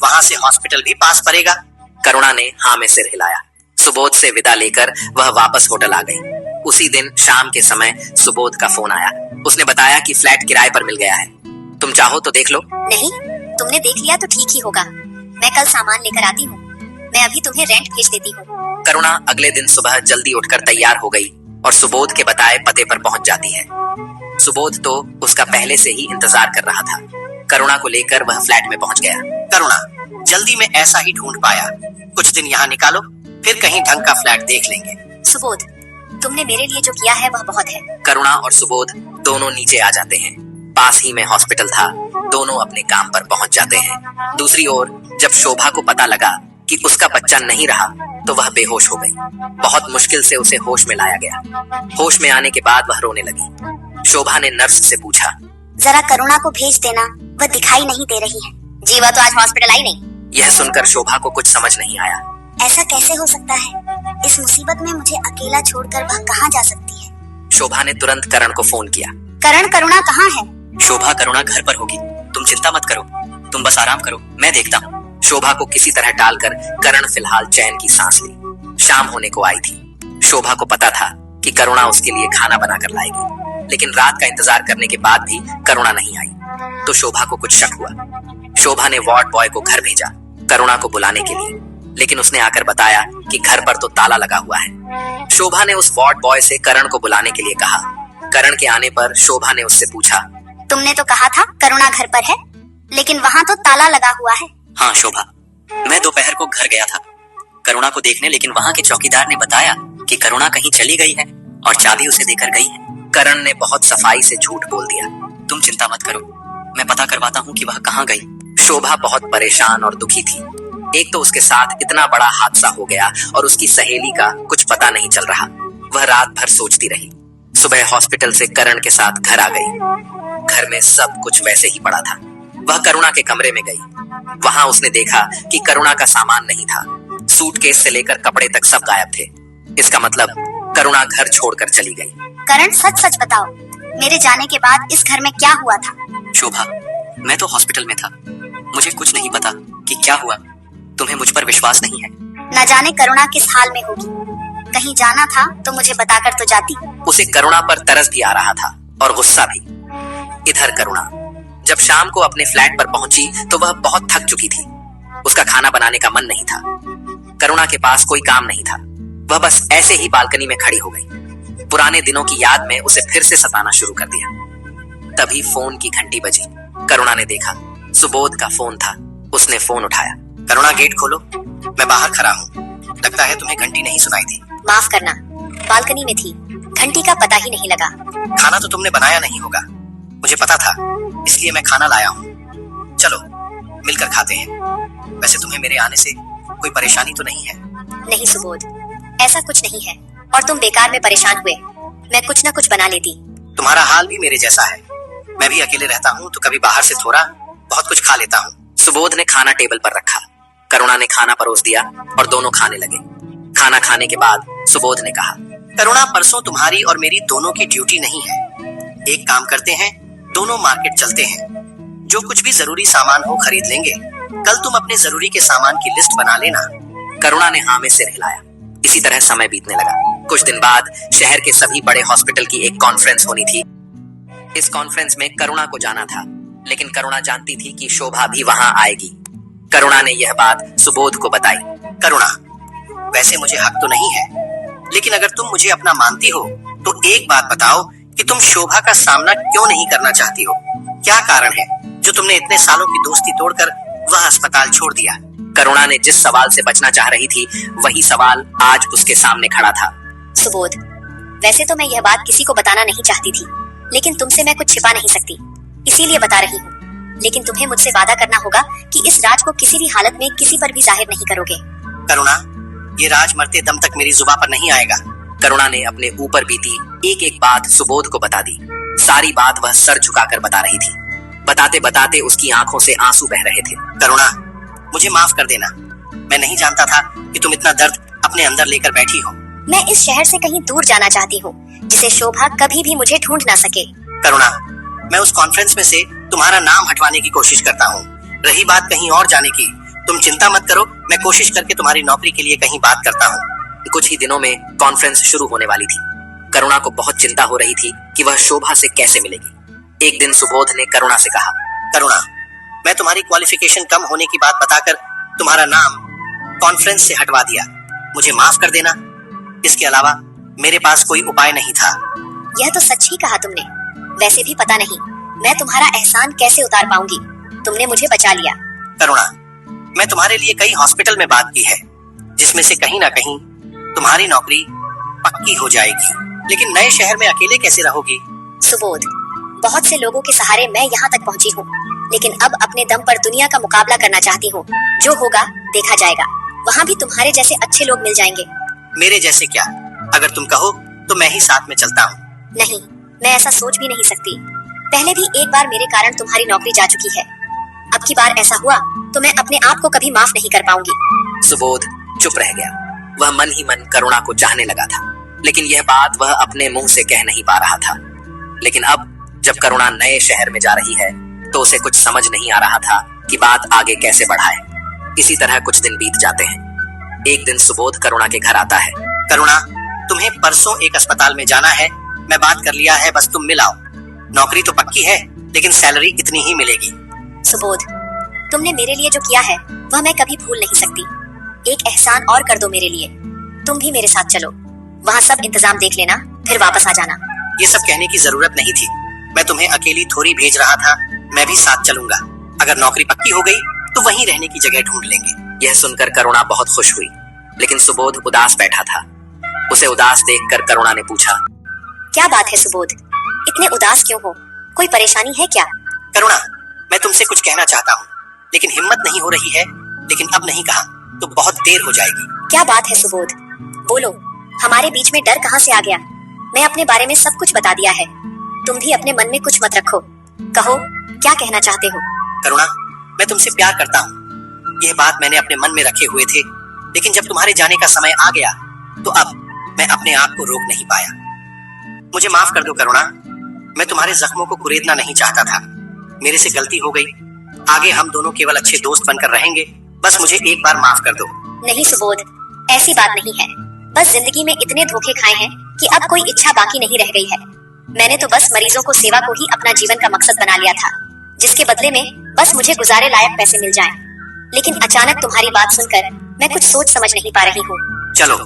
वहां से हॉस्पिटल भी पास पड़ेगा। करुणा ने हाँ में सिर हिलाया। सुबोध से विदा लेकर वह वापस होटल आ गई। उसी दिन शाम के समय सुबोध का फोन आया। उसने बताया कि फ्लैट किराए पर मिल गया है, तुम चाहो तो देख लो। नहीं, तुमने देख लिया तो ठीक ही होगा। मैं कल सामान लेकर आती हूँ। मैं अभी तुम्हें रेंट भेज देती हूँ। करुणा अगले दिन सुबह जल्दी उठकर तैयार हो गई और सुबोध के बताए पते पर पहुंच जाती है। सुबोध तो उसका पहले से ही इंतजार कर रहा था। करुणा को लेकर वह फ्लैट में पहुंच गया। करुणा, जल्दी में ऐसा ही ढूंढ पाया। कुछ दिन यहाँ निकालो, फिर कहीं ढंग का फ्लैट देख लेंगे। सुबोध, तुमने मेरे लिए जो किया है वह बहुत है। करुणा और सुबोध दोनों नीचे आ जाते हैं। पास ही में हॉस्पिटल था। दोनों अपने काम पर पहुंच जाते हैं। दूसरी ओर जब शोभा को पता लगा कि उसका बच्चा नहीं रहा तो वह बेहोश हो गई। बहुत मुश्किल से उसे होश में लाया गया। होश में आने के बाद वह रोने लगी। शोभा ने नर्स से पूछा, जरा करुणा को भेज देना, वह दिखाई नहीं दे रही है। जी, वह तो आज हॉस्पिटल आई नहीं। यह सुनकर शोभा को कुछ समझ नहीं आया। ऐसा कैसे हो सकता है? इस मुसीबत में मुझे अकेला छोड़कर वह कहाँ जा सकती है? शोभा ने तुरंत करण को फोन किया। करण, करुणा कहाँ है? शोभा, करुणा घर पर होगी। तुम चिंता मत करो, तुम बस आराम करो, मैं देखता हूँ। शोभा को किसी तरह टालकर करण फिलहाल चैन की सांस ली। शाम होने को आई थी। शोभा को पता था कि करुणा उसके लिए खाना बनाकर लाएगी, लेकिन रात का इंतजार करने के बाद भी करुणा नहीं आई तो शोभा को कुछ शक हुआ। शोभा ने वार्ड बॉय को घर भेजा करुणा को बुलाने के लिए, लेकिन उसने आकर बताया कि घर पर तो ताला लगा हुआ है। शोभा ने उस वार्ड बॉय से करण को बुलाने के लिए कहा। करण के आने पर शोभा ने उससे पूछा, तुमने तो कहा था करुणा घर पर है, लेकिन वहाँ तो ताला लगा हुआ है। हाँ शोभा, मैं दोपहर को घर गया था करुणा को देखने, लेकिन वहाँ के चौकीदार ने बताया कि करुणा कहीं चली गई है और चाबी उसे देकर गई है। करण ने बहुत सफाई से झूठ बोल दिया। तुम चिंता मत करो, मैं पता करवाता हूँ कि वह कहाँ गई। शोभा बहुत परेशान और दुखी थी। एक तो उसके साथ इतना बड़ा हादसा हो गया और उसकी सहेली का कुछ पता नहीं चल रहा। वह रात भर सोचती रही। सुबह हॉस्पिटल से करण के साथ घर आ गई। घर में सब कुछ वैसे ही पड़ा था। वह करुणा के कमरे में गई। वहां उसने देखा कि करुणा का सामान नहीं था। सूटकेस से लेकर कपड़े तक सब गायब थे। इसका मतलब करुणा घर छोड़कर चली गई। करण, सच सच बताओ, मेरे जाने के बाद इस घर में क्या हुआ था? शोभा, मैं तो हॉस्पिटल में था, मुझे कुछ नहीं पता कि क्या हुआ। तुम्हें मुझ पर विश्वास नहीं है। न जाने करुणा किस हाल में होगी। कहीं जाना था तो मुझे बताकर तो जाती। उसे करुणा पर तरस भी आ रहा था और गुस्सा भी। इधर करुणा जब शाम को अपने फ्लैट पर पहुंची तो वह बहुत थक चुकी थी। उसका खाना बनाने का मन नहीं था। करुणा के पास कोई काम नहीं था। वह बस ऐसे ही बालकनी में खड़ी हो गई। पुराने दिनों की याद में उसे फिर से सताना शुरू कर दिया। तभी फोन की घंटी बजी। करुणा ने देखा सुबोध का फोन था। उसने फोन उठाया। करुणा, गेट खोलो, मैं बाहर खड़ा हूँ। लगता है तुम्हें घंटी नहीं सुनाई थी। माफ करना, बालकनी में थी, घंटी का पता ही नहीं लगा। खाना तो तुमने बनाया नहीं होगा, मुझे पता था, इसलिए मैं खाना लाया हूँ। चलो मिलकर खाते हैं। वैसे तुम्हें मेरे आने से कोई परेशानी तो नहीं है? नहीं सुबोध, ऐसा कुछ नहीं है और तुम बेकार में परेशान हुए। मैं कुछ न कुछ बना लेती। तुम्हारा हाल भी मेरे जैसा है। मैं भी अकेले रहता हूँ तो कभी बाहर से थोड़ा बहुत कुछ खा लेता हूँ। सुबोध ने खाना टेबल पर रखा। करुणा ने खाना परोस दिया और दोनों खाने लगे। खाना खाने के बाद सुबोध ने कहा, करुणा, परसों तुम्हारी और मेरी दोनों की ड्यूटी नहीं है। एक काम करते हैं, दोनों मार्केट चलते हैं। जो कुछ भी जरूरी सामान हो खरीद लेंगे। कल तुम अपने जरूरी के सामान की लिस्ट बना लेना। करुणा ने हाँ में सिर हिलाया। इसी तरह समय बीतने लगा। कुछ दिन बाद शहर के सभी बड़े हॉस्पिटल की एक कॉन्फ्रेंस होनी थी। इस कॉन्फ्रेंस में करुणा को जाना था लेकिन करुणा जानती थी कि शोभा भी वहां आएगी। करुणा ने यह बात सुबोध को बताई। करुणा, वैसे मुझे हक तो नहीं है, लेकिन अगर तुम मुझे अपना मानती हो तो एक बात बताओ कि तुम शोभा का सामना क्यों नहीं करना चाहती हो? क्या कारण है जो तुमने इतने सालों की दोस्ती तोड़कर वह अस्पताल छोड़ दिया? करुणा ने जिस सवाल से बचना चाह रही थी वही सवाल आज उसके सामने खड़ा था। सुबोध, वैसे तो मैं यह बात किसी को बताना नहीं चाहती थी, लेकिन तुमसे मैं कुछ छिपा नहीं सकती, इसीलिए बता रही हूँ। लेकिन तुम्हें मुझसे वादा करना होगा कि इस राज को किसी भी हालत में किसी पर भी जाहिर नहीं करोगे। करुणा, ये राज मरते दम तक मेरी जुबान पर नहीं आएगा। करुणा ने अपने ऊपर बीती एक एक बात सुबोध को बता दी। सारी बात वह सर झुकाकर बता रही थी। बताते बताते उसकी आंखों से आंसू बह रहे थे। करुणा, मुझे माफ कर देना। मैं नहीं जानता था कि तुम इतना दर्द अपने अंदर लेकर बैठी हो। मैं इस शहर से कहीं दूर जाना चाहती हूँ, जिसे शोभा कभी भी मुझे ढूंढ ना सके। करुणा, मैं उस कॉन्फ्रेंस में से तुम्हारा नाम हटवाने की कोशिश करता हूँ। रही बात कहीं और जाने की, तुम चिंता मत करो, मैं कोशिश करके तुम्हारी नौकरी के लिए कहीं बात करता हूँ। कुछ ही दिनों में कॉन्फ्रेंस शुरू होने वाली थी। करुणा को बहुत चिंता हो रही थी कि वह शोभा से कैसे मिलेगी। एक दिन सुबोध ने करुणा से कहा, करुणा, मैं तुम्हारी क्वालिफिकेशन कम होने की बात बताकर तुम्हारा नाम कॉन्फ्रेंस से हटवा दिया। मुझे माफ कर देना। इसके अलावा मेरे पास कोई उपाय नहीं था। यह तो सच ही कहा तुमने। वैसे भी पता नहीं मैं तुम्हारा एहसान कैसे उतार पाऊंगी। तुमने मुझे बचा लिया। करुणा, मैं तुम्हारे लिए कई हॉस्पिटल में बात की है, जिसमें से कहीं ना कहीं तुम्हारी नौकरी पक्की हो जाएगी। लेकिन नए शहर में अकेले कैसे रहोगी? सुबोध, बहुत से लोगों के सहारे मैं यहाँ तक पहुँची हूँ, लेकिन अब अपने दम पर दुनिया का मुकाबला करना चाहती हूँ। जो होगा देखा जाएगा। वहाँ भी तुम्हारे जैसे अच्छे लोग मिल जाएंगे। मेरे जैसे क्या? अगर तुम कहो तो मैं ही साथ में चलता हूँ। नहीं, मैं ऐसा सोच भी नहीं सकती। पहले भी एक बार मेरे कारण तुम्हारी नौकरी जा चुकी है। अब की बार ऐसा हुआ तो मैं अपने आप को कभी माफ नहीं कर पाऊंगी। सुबोध चुप रह गया। वह मन ही मन करुणा को चाहने लगा था, लेकिन यह बात वह अपने मुंह से कह नहीं पा रहा था। लेकिन अब जब करुणा नए शहर में जा रही है तो उसे कुछ समझ नहीं आ रहा था कि बात आगे कैसे बढ़ाए। इसी तरह कुछ दिन बीत जाते हैं। एक दिन सुबोध करुणा के घर आता है। करुणा, तुम्हें परसों एक अस्पताल में जाना है। मैं बात कर लिया है, बस तुम मिल आओ। नौकरी तो पक्की है, लेकिन सैलरी इतनी ही मिलेगी। सुबोध, तुमने मेरे लिए जो किया है वह मैं कभी भूल नहीं सकती। एक एहसान और कर दो मेरे लिए। तुम भी मेरे साथ चलो। वहाँ सब इंतजाम देख लेना, फिर वापस आ जाना। ये सब कहने की जरूरत नहीं थी। मैं तुम्हें अकेली थोड़ी भेज रहा था। मैं भी साथ चलूंगा। अगर नौकरी पक्की हो गई तो वहीं रहने की जगह ढूंढ लेंगे। यह सुनकर करुणा बहुत खुश हुई, लेकिन सुबोध उदास बैठा था। उसे उदास देखकर करुणा ने पूछा, क्या बात है सुबोध, इतने उदास क्यों हो? कोई परेशानी है क्या? करुणा, मैं तुमसे कुछ कहना चाहता हूँ, लेकिन हिम्मत नहीं हो रही है। लेकिन अब नहीं कहा तो बहुत देर हो जाएगी। क्या बात है सुबोध, बोलो। हमारे बीच में डर कहाँ से आ गया? मैं अपने बारे में सब कुछ बता दिया है। तुम भी अपने मन में कुछ मत रखो। कहो, क्या कहना चाहते हो? करुणा, मैं तुमसे प्यार करता हूँ। यह बात मैंने अपने मन में रखे हुए थे, लेकिन जब तुम्हारे जाने का समय आ गया तो अब मैं अपने आप को रोक नहीं पाया। मुझे माफ कर दो करुणा। मैं तुम्हारे जख्मों को कुरेदना नहीं चाहता था। मेरे से गलती हो गई। आगे हम दोनों केवल अच्छे दोस्त बनकर रहेंगे। बस मुझे एक बार माफ कर दो। नहीं सुबोध, ऐसी बात नहीं है। बस जिंदगी में इतने धोखे खाए हैं कि अब कोई इच्छा बाकी नहीं रह गई है। मैंने तो बस मरीजों को सेवा को ही अपना जीवन का मकसद बना लिया था, जिसके बदले में बस मुझे गुजारे लायक पैसे मिल जाएं। लेकिन अचानक तुम्हारी बात सुनकर मैं कुछ सोच समझ नहीं पा रही हूँ। चलो,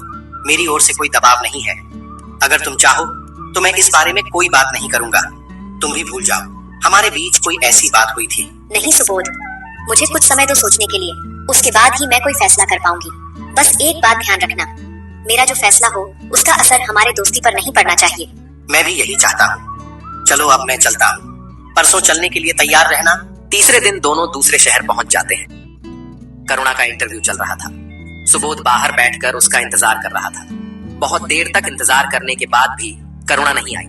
मेरी ओर से कोई दबाव नहीं है। अगर तुम चाहो तो मैं इस बारे में कोई बात नहीं करूंगा। तुम भी भूल जाओ हमारे बीच कोई ऐसी बात हुई थी। नहीं सुबोध, मुझे कुछ समय दो सोचने के लिए। उसके बाद ही मैं कोई फैसला कर पाऊंगी। बस एक बात ध्यान रखना, मेरा जो फैसला हो उसका असर हमारे दोस्ती पर नहीं पड़ना चाहिए। मैं भी यही चाहता हूँ। चलो अब मैं चलता हूँ। परसों चलने के लिए तैयार रहना। तीसरे दिन दोनों दूसरे शहर पहुंच जाते हैं। करुणा का इंटरव्यू चल रहा था। सुबोध बाहर बैठकर उसका इंतजार कर रहा था। बहुत देर तक इंतजार करने के बाद भी करुणा नहीं आई,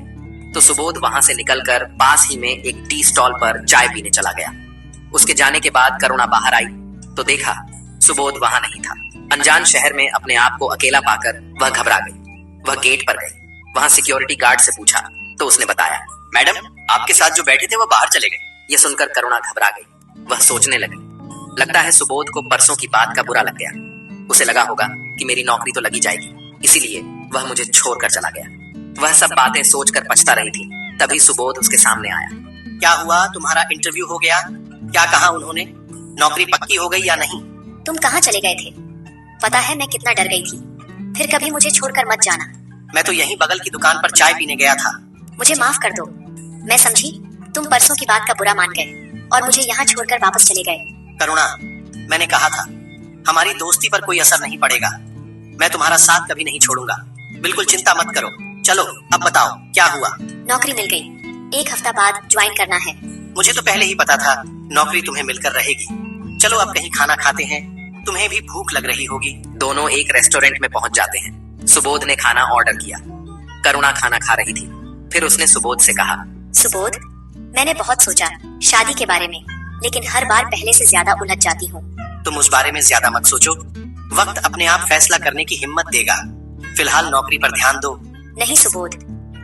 तो सुबोध वहां से निकलकर पास ही में एक टी स्टॉल पर चाय पीने चला गया। उसके जाने के बाद करुणा बाहर आई तो देखा सुबोध वहां नहीं था। अनजान शहर में अपने आप को अकेला पाकर वह घबरा गई। वह गेट पर गई। वहां सिक्योरिटी गार्ड से पूछा तो उसने बताया, मैडम, आपके साथ जो बैठे थे वो बाहर चले गए। यह सुनकर करुणा घबरा गई। वह सोचने लगी, लगता है सुबोध को परसों की बात का बुरा लग गया। उसे लगा होगा कि मेरी नौकरी तो लगी जाएगी, इसीलिए वह मुझे छोड़कर चला गया। वह सब बातें सोचकर पछता रही थी। तभी सुबोध उसके सामने आया। क्या हुआ, तुम्हारा इंटरव्यू हो गया? क्या कहा उन्होंने? नौकरी पक्की हो गई या नहीं? तुम कहाँ चले गए थे? पता है मैं कितना डर गई थी। फिर कभी मुझे छोड़कर मत जाना। मैं तो यहीं बगल की दुकान पर चाय पीने गया था। मुझे माफ कर दो। मैं समझी तुम परसों की बात का बुरा मान गए और मुझे यहाँ छोड़कर वापस चले गए। करुणा, मैंने कहा था हमारी दोस्ती पर कोई असर नहीं पड़ेगा। मैं तुम्हारा साथ कभी नहीं छोड़ूंगा। बिल्कुल चिंता मत करो। चलो अब बताओ क्या हुआ? नौकरी मिल गई। 1 हफ्ता बाद ज्वाइन करना है। मुझे तो पहले ही पता था नौकरी तुम्हें मिलकर रहेगी। चलो अब कहीं खाना खाते हैं, तुम्हें भी भूख लग रही होगी। दोनों एक रेस्टोरेंट में पहुंच जाते हैं। सुबोध ने खाना ऑर्डर किया। करुणा खाना खा रही थी। फिर उसने सुबोध से कहा, सुबोध, मैंने बहुत सोचा शादी के बारे में, लेकिन हर बार पहले से ज्यादा उलझ जाती हूँ। तुम उस बारे में ज्यादा मत सोचो। वक्त अपने आप फैसला करने की हिम्मत देगा। फिलहाल नौकरी पर ध्यान दो। नहीं सुबोध,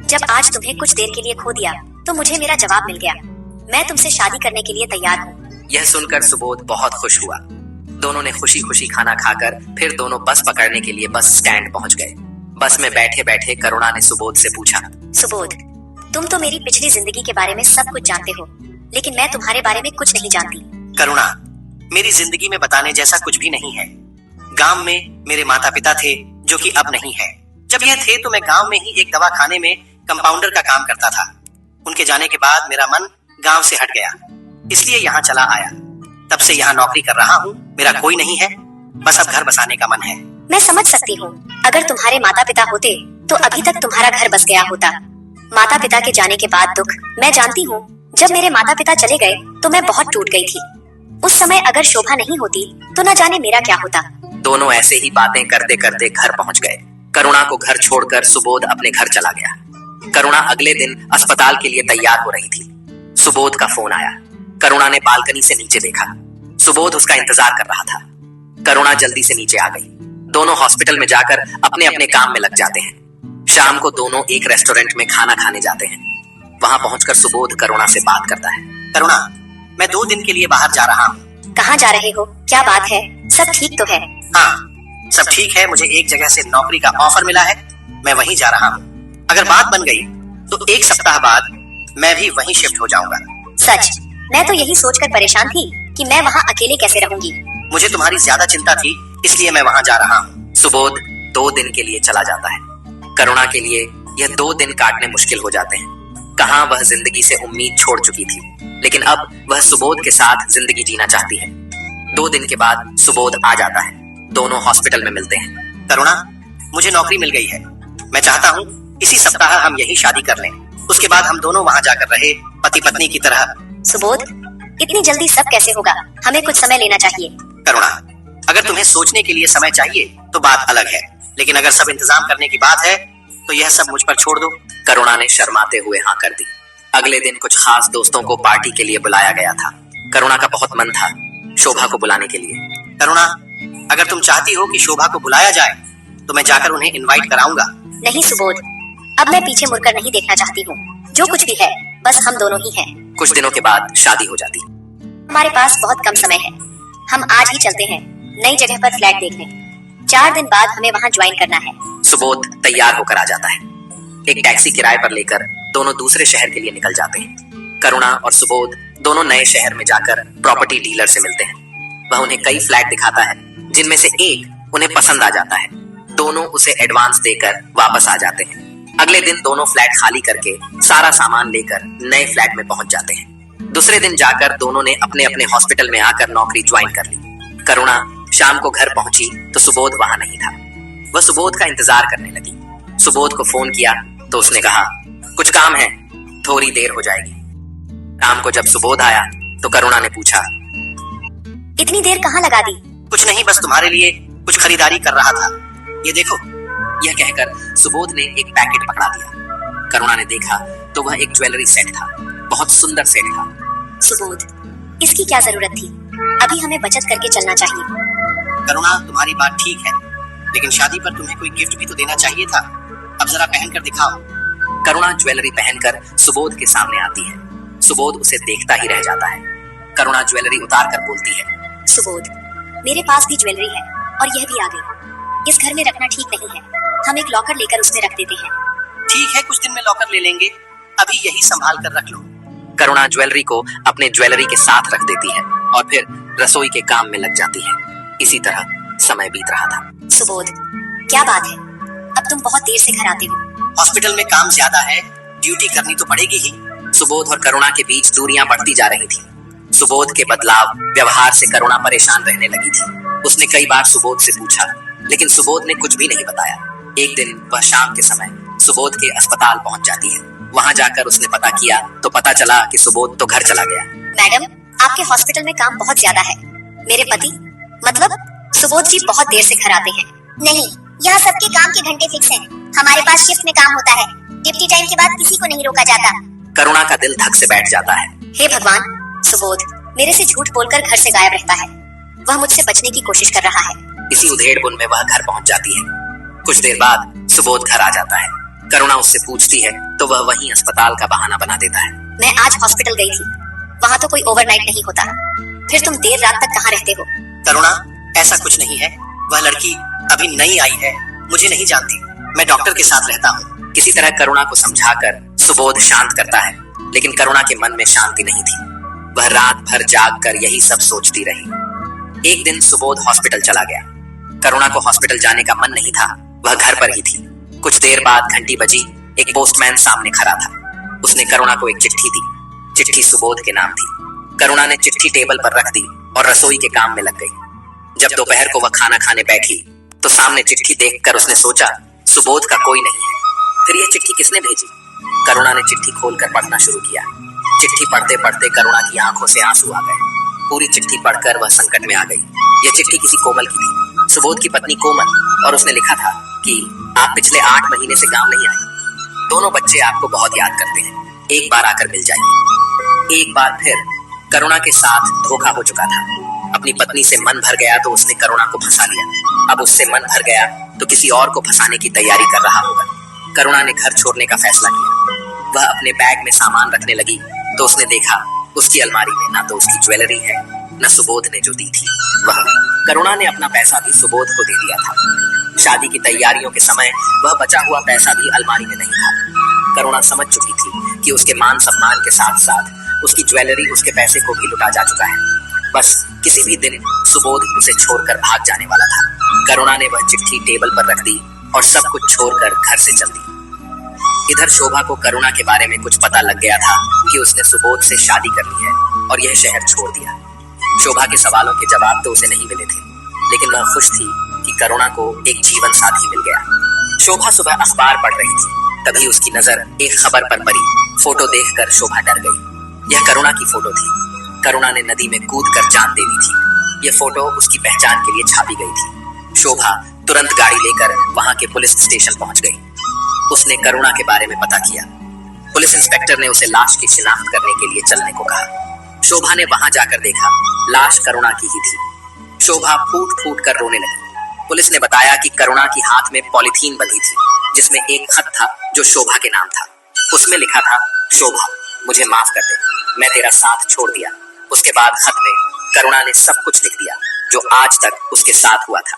जब आज तुम्हें कुछ देर के लिए खो दिया तो मुझे मेरा जवाब मिल गया। मैं तुमसे शादी करने के लिए तैयार हूँ। यह सुनकर सुबोध बहुत खुश हुआ। दोनों ने खुशी खुशी खाना खाकर फिर दोनों बस पकड़ने के लिए बस स्टैंड पहुंच गए। बस में बैठे बैठे करुणा ने सुबोध से पूछा, सुबोध, तुम तो मेरी पिछली जिंदगी के बारे में सब कुछ जानते हो, लेकिन मैं तुम्हारे बारे में कुछ नहीं जानती। करुणा, मेरी जिंदगी में बताने जैसा कुछ भी नहीं है। गांव में मेरे माता पिता थे जो कि अब नहीं है। जब यह थे तो मैं गांव में ही एक दवा खाने में कंपाउंडर का काम करता था। उनके जाने के बाद मेरा मन गांव से हट गया, इसलिए यहाँ चला आया। तब से यहाँ नौकरी कर रहा हूँ। मेरा कोई नहीं है, बस अब घर बसाने का मन है। मैं समझ सकती हूँ। अगर तुम्हारे माता पिता होते तो अभी तक तुम्हारा घर बस गया होता। माता पिता के जाने के बाद दुख मैं जानती हूँ। जब मेरे माता पिता चले गए तो मैं बहुत टूट गई थी। उस समय अगर शोभा नहीं होती तो न जाने मेरा क्या होता। दोनों ऐसे ही बातें करते करते घर पहुंच गए। करुणा को घर छोड़कर सुबोध अपने घर चला गया। करुणा अगले दिन अस्पताल के लिए तैयार हो रही थी। सुबोध का फोन आया। करुणा ने बालकनी से नीचे देखा। सुबोध उसका इंतजार कर रहा था। करुणा जल्दी से नीचे आ गई। दोनों हॉस्पिटल में जाकर अपने अपने काम में लग जाते हैं। शाम को दोनों एक रेस्टोरेंट में खाना खाने जाते हैं। वहां पहुंचकर सुबोध करुणा से बात करता है। करुणा, मैं 2 दिन के लिए बाहर जा रहा हूँ। कहाँ जा रहे हो? क्या बात है? सब ठीक तो है? हाँ, सब ठीक है। मुझे एक जगह से नौकरी का ऑफर मिला है, मैं वहीं जा रहा हूँ। अगर बात बन गई तो 1 सप्ताह बाद मैं भी वहीं शिफ्ट हो जाऊंगा। सच? मैं तो यही सोचकर परेशान थी कि मैं वहाँ अकेले कैसे रहूंगी। मुझे तुम्हारी ज्यादा चिंता थी, इसलिए मैं वहाँ जा रहा हूँ। सुबोध 2 दिन के लिए चला जाता है। करुणा के लिए यह 2 दिन काटने मुश्किल हो जाते हैं। कहाँ वह जिंदगी से उम्मीद छोड़ चुकी थी, लेकिन अब वह सुबोध के साथ जिंदगी जीना चाहती है। 2 दिन के बाद सुबोध आ जाता है। दोनों हॉस्पिटल में मिलते हैं। करुणा, मुझे नौकरी मिल गई है। मैं चाहता हूँ इसी सप्ताह हम यही शादी कर लें। उसके बाद हम दोनों वहाँ जाकर रहे पति पत्नी की तरह। सुबोध, इतनी जल्दी सब कैसे होगा? हमें कुछ समय लेना चाहिए। करुणा, अगर तुम्हें सोचने के लिए समय चाहिए तो बात अलग है, लेकिन अगर सब इंतजाम करने की बात है तो यह सब मुझ पर छोड़ दो। करुणा ने शर्माते हुए हाँ कर दी। अगले दिन कुछ खास दोस्तों को पार्टी के लिए बुलाया गया था। करुणा का बहुत मन था शोभा को बुलाने के लिए। करुणा, अगर तुम चाहती हो कि शोभा को बुलाया जाए तो मैं जाकर उन्हें इनवाइट कराऊंगा। नहीं सुबोध, अब मैं पीछे मुड़कर नहीं देखना चाहती हूँ। जो कुछ भी है बस हम दोनों ही हैं। कुछ दिनों के बाद शादी हो जाती। हमारे पास बहुत कम समय है। हम आज ही चलते हैं नई जगह पर फ्लैट देखने। 4 दिन बाद हमें वहाँ ज्वाइन करना है। सुबोध तैयार होकर आ जाता है। एक टैक्सी किराए पर लेकर दोनों दूसरे शहर के लिए निकल जाते हैं। करुणा और सुबोध दोनों नए शहर में जाकर प्रॉपर्टी डीलर से मिलते हैं। वह उन्हें कई फ्लैट दिखाता है, जिनमें से एक उन्हें पसंद आ जाता है। दोनों उसे एडवांस देकर वापस आ जाते हैं। अगले दिन दोनों फ्लैट खाली करके सारा सामान लेकर नए फ्लैट में पहुंच जाते हैं। दूसरे दिन जाकर दोनों ने अपने अपने हॉस्पिटल में आकर नौकरी ज्वाइन कर ली। करुणा शाम को घर पहुंची तो सुबोध वहां नहीं था। वह सुबोध का इंतजार करने लगी। सुबोध को फोन किया तो उसने कहा, कुछ काम है, थोड़ी देर हो जाएगी। शाम को जब सुबोध आया तो करुणा ने पूछा, इतनी देर कहाँ लगा दी? कुछ नहीं, बस तुम्हारे लिए कुछ खरीदारी कर रहा था। ये देखो। यह कहकर सुबोध ने एक पैकेट पकड़ा दिया। करुणा ने देखा तो वह एक ज्वेलरी सेट था। बहुत सुंदर सेट था। सुबोध, इसकी क्या जरूरत थी? अभी हमें बचत करके चलना चाहिए। करुणा, तुम्हारी बात ठीक है, लेकिन शादी पर तुम्हें कोई गिफ्ट भी तो देना चाहिए था। अब जरा पहन कर दिखाओ। करुणा ज्वेलरी पहनकर सुबोध के सामने आती है। सुबोध उसे देखता ही रह जाता है। करुणा ज्वेलरी उतार कर बोलती है, सुबोध, मेरे पास भी ज्वेलरी है और यह भी आ गई। इस घर में रखना ठीक नहीं है। हम एक लॉकर लेकर उसमें रख देते हैं। ठीक है, कुछ दिन में लॉकर ले लेंगे। अभी यही संभाल कर रख लो। करुणा ज्वेलरी को अपने ज्वेलरी के साथ रख देती है और फिर रसोई के काम में लग जाती है। इसी तरह समय बीत रहा था। सुबोध, क्या बात है? अब तुम बहुत देर से घर आते हो। हॉस्पिटल में काम ज्यादा है, ड्यूटी करनी तो पड़ेगी ही। सुबोध और करुणा के बीच दूरियां बढ़ती जा रही थी। सुबोध के बदलाव व्यवहार से करुणा परेशान रहने लगी थी। उसने कई बार सुबोध से पूछा, लेकिन सुबोध ने कुछ भी नहीं बताया। एक दिन वह शाम के समय सुबोध के अस्पताल पहुंच जाती है। वहां जाकर उसने पता किया तो पता चला कि सुबोध तो घर चला गया। मैडम, आपके हॉस्पिटल में काम बहुत ज्यादा है। मेरे पति मतलब सुबोध जी बहुत देर से घर आते हैं। नहीं, यहाँ सबके काम के घंटे फिक्स हैं। हमारे पास शिफ्ट में काम होता है। ड्यूटी टाइम के बाद किसी को नहीं रोका जाता। करुणा का दिल धक से बैठ जाता है। हे भगवान, सुबोध मेरे से झूठ बोलकर घर से गायब रहता है। वह मुझसे बचने की कोशिश कर रहा है। इसी उधेड़बुन में वह घर पहुंच जाती है। कुछ देर बाद सुबोध घर आ जाता है। करुणा उससे पूछती है तो वह वहीं अस्पताल का बहाना बना देता है। मैं आज हॉस्पिटल गई थी, वहाँ तो कोई ओवरनाइट नहीं होता। फिर तुम देर रात तक कहाँ रहते हो? करुणा, ऐसा कुछ नहीं है। वह लड़की अभी नई आई है, मुझे नहीं जानती। मैं डॉक्टर के साथ रहता हूँ। किसी तरह करुणा को समझाकर सुबोध शांत करता है, लेकिन करुणा के मन में शांति नहीं थी। वह रात भर जाग कर यही सब सोचती रही। एक दिन सुबोध हॉस्पिटल चला गया। करुणा को हॉस्पिटल जाने का मन नहीं था, वह घर पर ही थी। कुछ देर बाद घंटी बजी। एक पोस्टमैन सामने खड़ा था। उसने करुणा को एक चिट्ठी दी। चिट्ठी सुबोध के नाम थी। करुणा ने चिट्ठी टेबल पर रख दी और रसोई के काम में लग गई। जब दोपहर को वह खाना खाने बैठी तो सामने चिट्ठी देखकर उसने सोचा, सुबोध का कोई नहीं है। फिर यह चिट्ठी किसने भेजी? करुणा ने चिट्ठी खोलकर पढ़ना शुरू किया। चिट्ठी पढ़ते पढ़ते करुणा की आंखों से आंसू आ गए। पूरी चिट्ठी पढ़कर वह संकट में आ गई। यह चिट्ठी किसी कोमल की थी, सुबोध की पत्नी कोमल, और उसने लिखा था कि आप पिछले 8 महीने से गांव नहीं आए। दोनों बच्चे आपको बहुत याद करते हैं, एक बार आकर मिल जाइए। एक बार फिर करुणा के साथ धोखा हो चुका था। अपनी पत्नी से मन भर गया तो उसने करुणा को फंसा लिया। अब उससे मन भर गया तो किसी और को फंसाने की तैयारी कर रहा होगा। करुणा ने घर छोड़ने का फैसला किया। वह अपने बैग में सामान रखने लगी तो उसने देखा उसकी अलमारी में ना तो उसकी ज्वेलरी है, न सुबोध ने जो दी थी वह। करुणा ने अपना पैसा भी सुबोध को दे दिया था। शादी की तैयारियों के समय वह बचा हुआ पैसा भी अलमारी में नहीं था। करुणा समझ चुकी थी कि उसके मान सम्मान के साथ साथ उसकी ज्वेलरी उसके पैसे को भी लुटा जा चुका है। बस किसी भी दिन सुबोध उसे छोड़कर भाग जाने वाला था। करुणा ने वह चिट्ठी टेबल पर रख दी और सब कुछ छोड़कर घर से चल दी। इधर शोभा को करुणा के बारे में कुछ पता लग गया था कि उसने सुबोध से शादी कर ली है और यह शहर छोड़ दिया। शोभा के सवालों के जवाब तो उसे नहीं मिले थे, लेकिन वह खुश थी कि करुणा को एक जीवन साथी मिल गया। शोभा सुबह अखबार पढ़ रही थी, तभी उसकी नजर एक खबर पर पड़ी। फोटो देखकर शोभा डर गई। यह करुणा की फोटो थी। करुणा ने नदी में कूदकर जान दे दी थी। यह फोटो उसकी पहचान के लिए छापी गई थी। शोभा तुरंत गाड़ी लेकर वहां के पुलिस स्टेशन पहुंच गई। उसने करुणा के बारे में पता किया। पुलिस इंस्पेक्टर ने उसे लाश की शिनाख्त करने के लिए चलने को कहा। शोभा ने वहां जाकर देखा, लाश करुणा की ही थी। शोभा फूट फूट कर रोने लगी। पुलिस ने बताया कि करुणा की हाथ में पॉलीथीन बंधी थी, जिसमें एक खत था जो शोभा के नाम था। उसमें लिखा था, शोभा मुझे माफ कर दे, मैं तेरा साथ छोड़ दिया। उसके बाद खत में करुणा ने सब कुछ लिख दिया जो आज तक उसके साथ हुआ था।